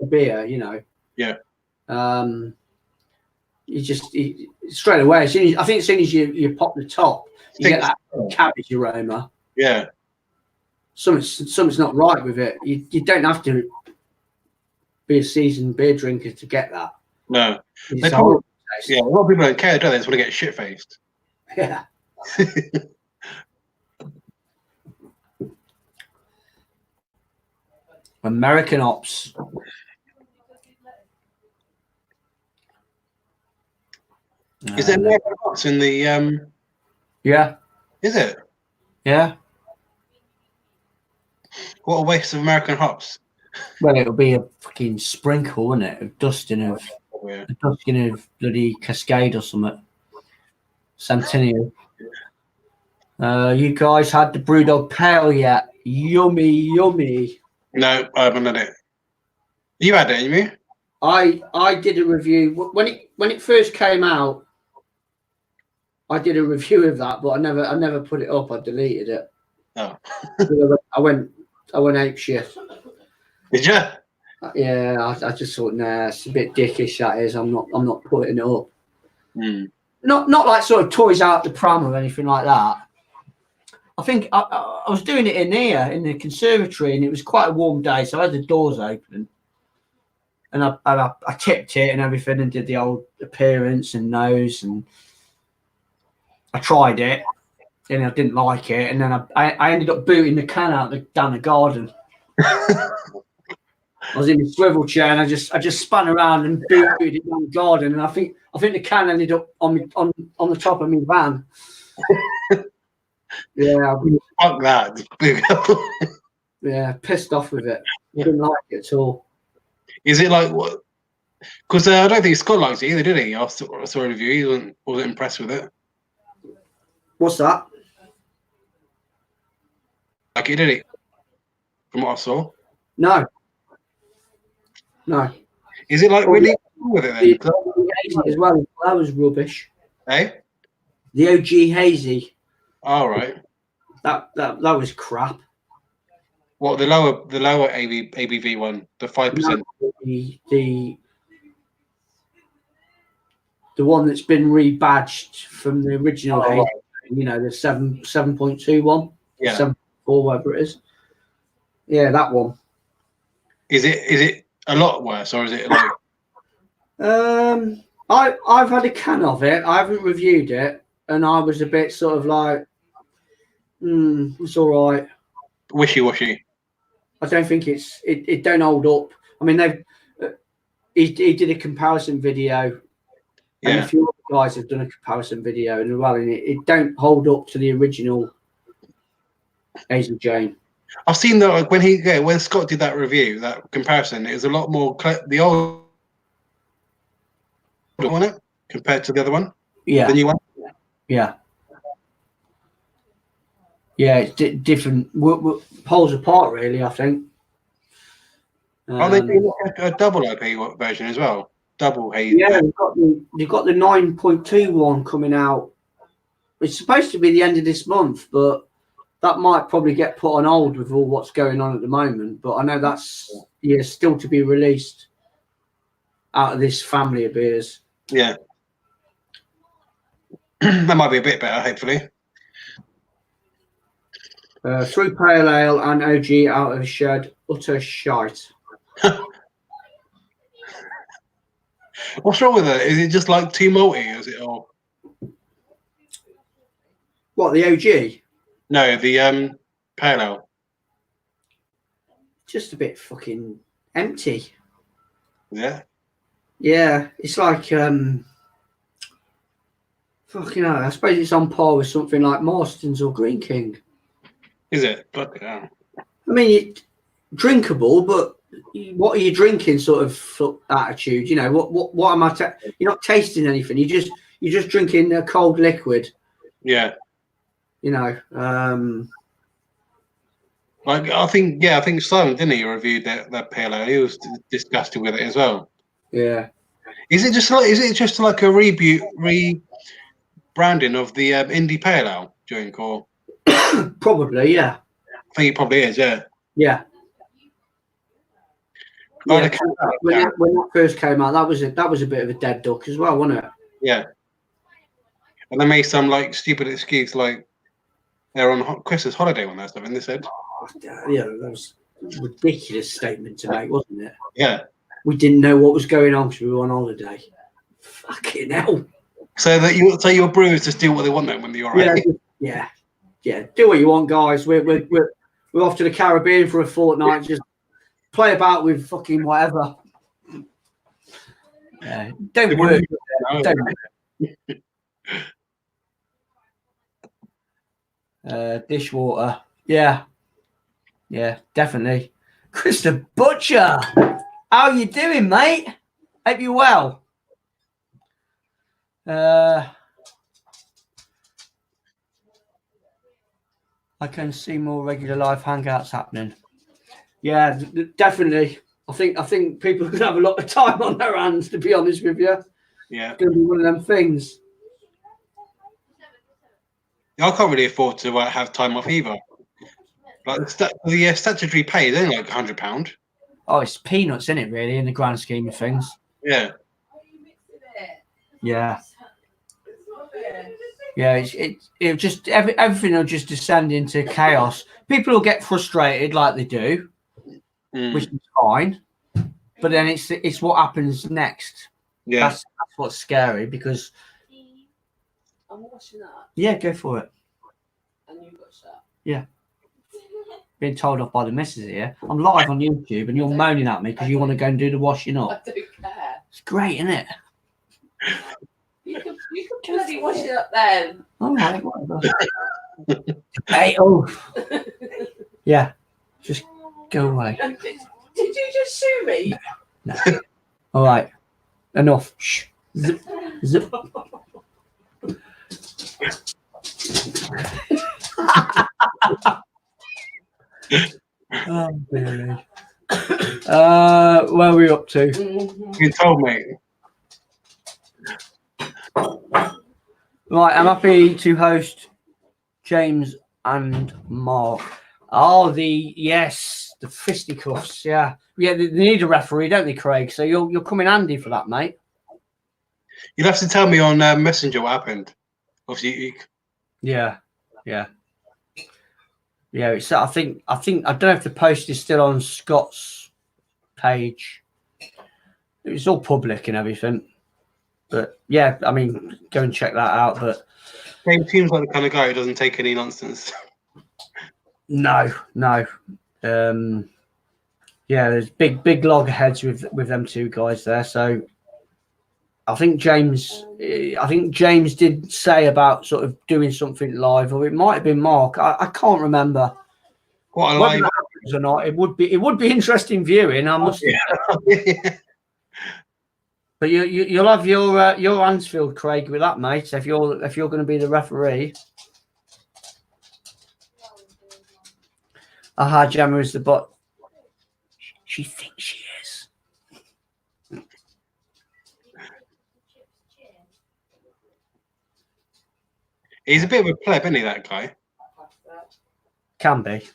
Speaker 1: beer, you know.
Speaker 2: Yeah.
Speaker 1: You just straight away. As soon as you pop the top, you get that cabbage aroma.
Speaker 2: Yeah.
Speaker 1: Something's not right with it. You don't have to be a seasoned beer drinker to get that.
Speaker 2: No. A lot of people don't care, do they? They just want to get shit faced.
Speaker 1: Yeah. American hops.
Speaker 2: Is there American hops in the
Speaker 1: Yeah.
Speaker 2: Is it?
Speaker 1: Yeah.
Speaker 2: What a waste of American hops.
Speaker 1: Well, it'll be a fucking sprinkle, wouldn't it? A dusting of bloody Cascade or something. Centennial. You guys had the Brewdog Pale yet? Yummy, yummy.
Speaker 2: No, I haven't had it. You had it, haven't you?
Speaker 1: I did a review when it first came out. I did a review of that, but I never put it up. I deleted it.
Speaker 2: Oh.
Speaker 1: I went ape shit.
Speaker 2: Did you?
Speaker 1: Yeah, I just thought, nah, it's a bit dickish. That is. I'm not putting it up.
Speaker 2: Mm.
Speaker 1: Not like sort of toys out the pram or anything like that. I think I was doing it in here in the conservatory, and it was quite a warm day, so I had the doors open, and I tipped it and everything, and did the old appearance and nose, and I tried it, and I didn't like it, and then I ended up booting the can out down the garden. I was in a swivel chair, and I just spun around and booted it down the garden, and I think the can ended up on the top of my van. Yeah,
Speaker 2: fuck that.
Speaker 1: Yeah, pissed off with it. Didn't like it at all.
Speaker 2: Is it like what? Because I don't think Scott likes it either, did he? I saw a review. He wasn't impressed with it.
Speaker 1: What's that?
Speaker 2: like it, did it? From what I saw.
Speaker 1: No.
Speaker 2: Is it like really with it then?
Speaker 1: The hazy as well. That was rubbish.
Speaker 2: Eh?
Speaker 1: The OG hazy.
Speaker 2: All right.
Speaker 1: That was crap.
Speaker 2: What the lower ABV one, the 5%?
Speaker 1: The one that's been rebadged from the original hazy.
Speaker 2: Right.
Speaker 1: You know, the 7.21,
Speaker 2: Yeah.
Speaker 1: 7.4, whatever it is. Yeah, that one.
Speaker 2: Is it a lot worse, or is it like?
Speaker 1: I've had a can of it. I haven't reviewed it, and I was a bit sort of like, it's all right.
Speaker 2: Wishy-washy.
Speaker 1: I don't think it don't hold up. I mean, he did a comparison video, and a few other guys have done a comparison video, and well, it don't hold up to the original Hazel Jane.
Speaker 2: I've seen that like, when Scott did that review, that comparison, it was a lot more the old one compared to the other one.
Speaker 1: Yeah,
Speaker 2: the new one.
Speaker 1: Yeah, it's different. We're poles apart, really. I think.
Speaker 2: Are they doing a double IPA version as well? Double haze.
Speaker 1: Yeah, you've got the 9.21 coming out. It's supposed to be the end of this month, but that might probably get put on hold with all what's going on at the moment. But I know that's still to be released out of this family of beers.
Speaker 2: Yeah. That might be a bit better, hopefully.
Speaker 1: Through Pale Ale and OG out of the shed, utter shite.
Speaker 2: What's wrong with it? Is it just like too malty? Is it all?
Speaker 1: What, the OG?
Speaker 2: No, the Pale Ale.
Speaker 1: Just a bit fucking empty.
Speaker 2: Yeah.
Speaker 1: Yeah, it's like fucking hell. I suppose it's on par with something like Marston's or Green King.
Speaker 2: Is it? But yeah.
Speaker 1: I mean, it's drinkable, but what are you drinking? Sort of attitude. You know, what am I? You're not tasting anything. You're just drinking a cold liquid.
Speaker 2: Yeah.
Speaker 1: You know.
Speaker 2: Like I think Simon, didn't he, reviewed that Pale Ale? He was disgusted with it as well.
Speaker 1: Yeah.
Speaker 2: Is it just like a rebranding of the Indie Pale Ale drink, or?
Speaker 1: Probably, yeah.
Speaker 2: I think it probably is, yeah.
Speaker 1: Yeah. When that first came out, that was a bit of a dead duck as well, wasn't it?
Speaker 2: Yeah. And they made some like stupid excuse, like they're on Christmas holiday when that's something they said.
Speaker 1: Oh, yeah, that was a ridiculous statement to make, wasn't it?
Speaker 2: Yeah.
Speaker 1: We didn't know what was going on because we were on holiday. Fucking hell.
Speaker 2: So your brewers just do what they want then when you're right.
Speaker 1: Yeah. Do what you want, guys. We're off to the Caribbean for a fortnight. Just play about with fucking whatever. Yeah, don't work. Dishwater. Yeah, definitely. Krista Butcher, how you doing, mate? Hope you're well. I can see more regular live hangouts happening. Yeah, definitely. I think people are going to have a lot of time on their hands, to be honest with you.
Speaker 2: Yeah.
Speaker 1: It's going to be one of them things.
Speaker 2: I can't really afford to have time off either. Like the statutory pay is only like £100.
Speaker 1: Oh, it's peanuts, isn't it, really, in the grand scheme of things?
Speaker 2: Yeah.
Speaker 1: Yeah. Yeah, it just everything will just descend into chaos. People will get frustrated like they do, which is fine. But then it's what happens next.
Speaker 2: Yeah,
Speaker 1: that's what's scary because.
Speaker 3: I'm watching that.
Speaker 1: Yeah, go for it.
Speaker 3: And you watch that.
Speaker 1: Yeah. Being told off by the missus here. I'm live on YouTube and you're moaning at me because you want to go and do the washing up.
Speaker 3: I don't care.
Speaker 1: It's great, isn't it?
Speaker 3: You can bloody wash it up then.
Speaker 1: All right, whatever. Hey, oh. Yeah, just go away.
Speaker 3: Did you just sue me?
Speaker 1: No. All right, enough. Shh. Zip. Zip. Oh, dearie. Where are we up to?
Speaker 2: You told me.
Speaker 1: Right, I'm happy to host James and Mark. Oh, the fisticuffs, yeah. They need a referee, don't they, Craig? So you'll come in handy for that, mate.
Speaker 2: You'll have to tell me on Messenger what happened. Obviously,
Speaker 1: Yeah. It's I think I don't know if the post is still on Scott's page. It's all public and everything. But yeah, I mean, go and check that out. But
Speaker 2: James seems like the kind of guy who doesn't take any nonsense.
Speaker 1: no. Yeah, there's big loggerheads with them two guys there. So I think James did say about sort of doing something live, or it might have been Mark. I can't remember
Speaker 2: What a
Speaker 1: whether
Speaker 2: live.
Speaker 1: that was or not. It would be interesting viewing. I must.
Speaker 2: Yeah.
Speaker 1: But you'll have your Ansfield, Craig, with that, mate. If you're going to be the referee. Aha, Gemma is the bot. She thinks she is.
Speaker 2: He's a bit of a pleb, isn't he, that guy?
Speaker 1: Can be.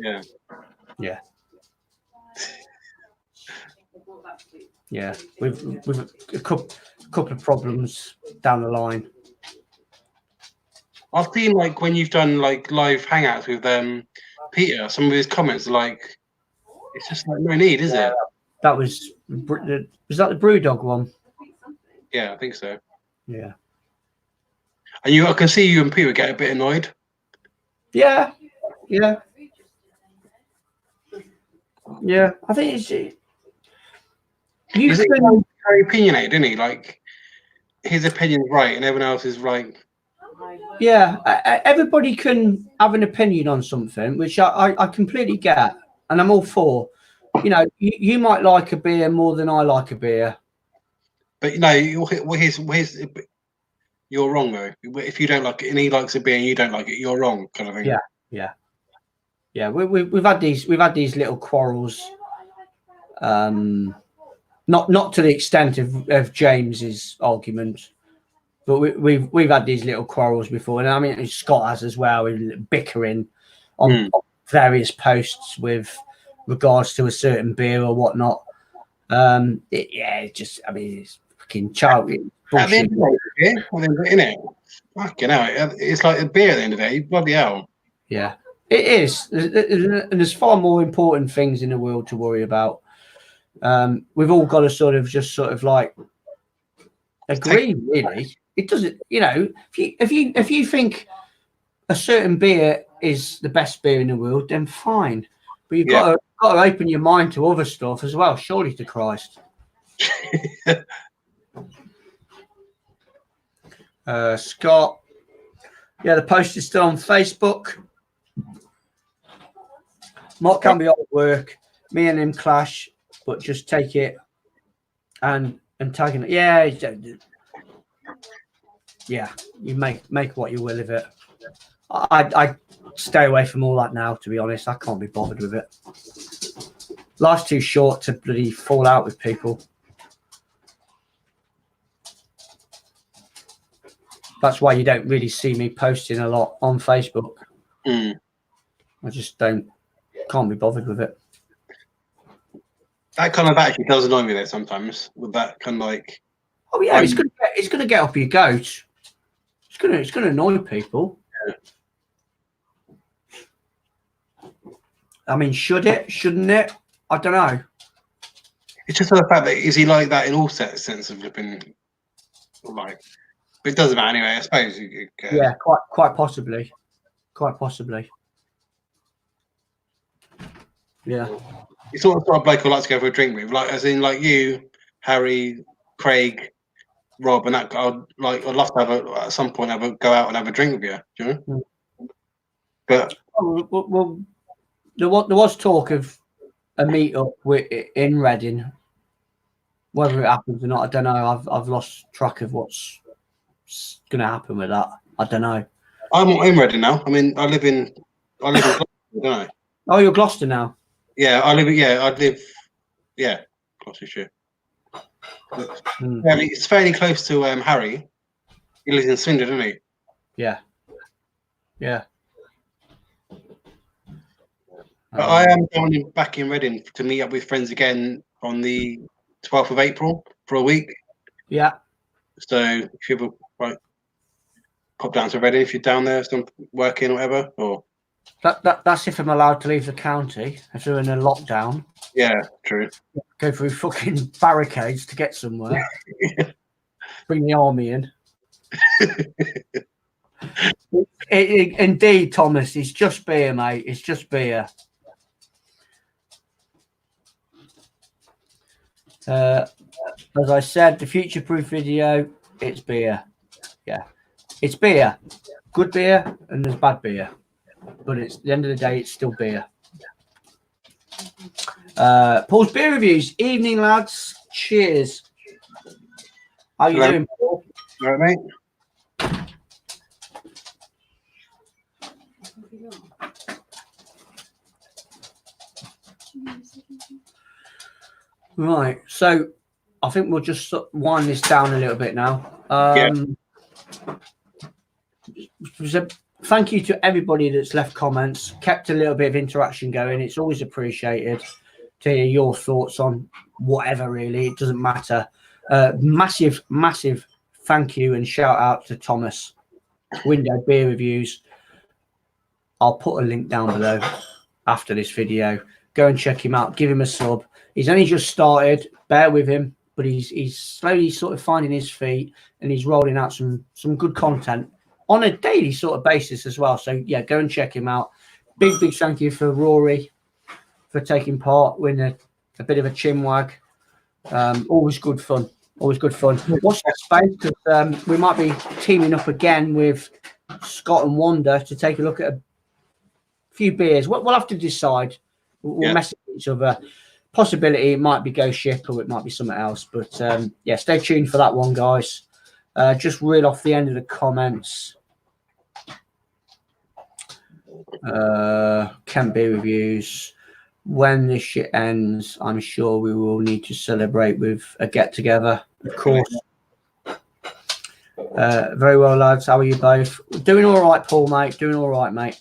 Speaker 2: Yeah.
Speaker 1: Yeah. With a couple of problems down the line.
Speaker 2: I've seen like when you've done like live hangouts with Peter, some of his comments are like, it's just like no need, is it?
Speaker 1: That was that the Brewdog one?
Speaker 2: Yeah, I think so.
Speaker 1: Yeah.
Speaker 2: And I can see you and Peter get a bit annoyed.
Speaker 1: Yeah. I think it's
Speaker 2: He's very opinionated, isn't he? Like his opinion's right, and everyone else is right.
Speaker 1: Yeah, everybody can have an opinion on something, which I completely get, and I'm all for. You know, you might like a beer more than I like a beer. But
Speaker 2: you're wrong though. If you don't like it and he likes a beer and you don't like it, you're wrong, kind of thing.
Speaker 1: Yeah. We've had these little quarrels. Not to the extent of James's argument, but we've had these little quarrels before, and I mean Scott has as well, bickering on various posts with regards to a certain beer or whatnot. It's fucking child bullshit.
Speaker 2: Innit? Fucking hell, it's like a beer at the end of the day. Bloody hell.
Speaker 1: Yeah, it is, and there's far more important things in the world to worry about. We've all got to sort of like agree, really. It doesn't, if you think a certain beer is the best beer in the world, then fine. But you've got to open your mind to other stuff as well. Surely to Christ. Scott, yeah, the post is still on Facebook. Mark can be off work. Me and him clash, but just take it and tagging it. Yeah, you make what you will of it. I stay away from all that now, to be honest. I can't be bothered with it. Life's too short to bloody fall out with people. That's why you don't really see me posting a lot on Facebook. I just can't be bothered with it.
Speaker 2: That kind of actually does annoy me though sometimes. With that kind of like,
Speaker 1: oh yeah, it's gonna get up your goat. It's gonna annoy people.
Speaker 2: Yeah.
Speaker 1: I mean, shouldn't it? I don't know.
Speaker 2: It's just the fact that is he like that in all sense of flipping, like, but it doesn't matter anyway. I suppose.
Speaker 1: Yeah, quite possibly. Yeah.
Speaker 2: It's not the sort of bloke who likes to go for a drink with, like as in like you, Harry, Craig, Rob, and that. I'd love to at some point go out and have a drink with you. Do you know? But
Speaker 1: well, there was talk of a meet-up in Reading. Whether it happens or not, I don't know. I've lost track of what's going to happen with that. I don't know.
Speaker 2: I'm in Reading now. I mean, I live in Glasgow, don't I?
Speaker 1: Oh, you're Gloucester now.
Speaker 2: Yeah, I live. Yeah, Gloucestershire. It's fairly close to Harry. He lives in Swindon, doesn't he?
Speaker 1: Yeah. Yeah.
Speaker 2: But I am back in Reading to meet up with friends again on the 12th of April for a week.
Speaker 1: Yeah.
Speaker 2: So if you ever pop down to Reading, if you're down there, some working or whatever, or
Speaker 1: that's if I'm allowed to leave the county. If they're in a lockdown.
Speaker 2: Yeah, true.
Speaker 1: Go through fucking barricades to get somewhere. Bring the army in. Indeed, Thomas, it's just beer, mate. It's just beer. As I said, the future-proof video, it's beer. Yeah, it's beer. Good beer and there's bad beer. But it's at the end of the day, it's still beer. Paul's beer reviews. Evening, lads. Cheers. How you doing, Paul?
Speaker 2: All right, mate.
Speaker 1: Right. So I think we'll just wind this down a little bit now. So thank you to everybody that's left comments, kept a little bit of interaction going. It's always appreciated to hear your thoughts on whatever, really. It doesn't matter. Massive thank you and shout out to Thomas, Window Beer Reviews. I'll put a link down below after this video. Go and check him out. Give him a sub. He's only just started. Bear with him, but he's slowly sort of finding his feet and he's rolling out some good content on a daily sort of basis as well. So yeah, go and check him out. Big thank you for Rory for taking part, winning a bit of a chinwag. Always good fun. Always good fun. Watch that space, because we might be teaming up again with Scott and Wanda to take a look at a few beers. We'll have to decide. We'll message each other. Possibility it might be Ghost Ship or it might be something else. But yeah, stay tuned for that one, guys. Just read off the end of the comments. Can be reviews. When this shit ends, I'm sure we will need to celebrate with a get together, of course. Very well, lads. How are you both? Doing all right, Paul, mate. Doing all right, mate.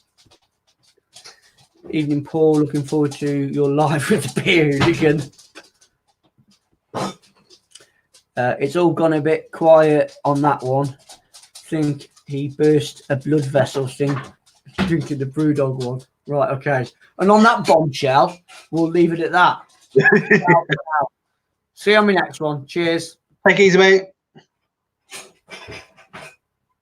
Speaker 1: Evening, Paul. Looking forward to your live with the beer hooligan. It's all gone a bit quiet on that one. Think he burst a blood vessel thing drinking the Brewdog one. Right, okay. And on that bombshell, we'll leave it at that. See you on my next one. Cheers.
Speaker 2: Take it easy, mate.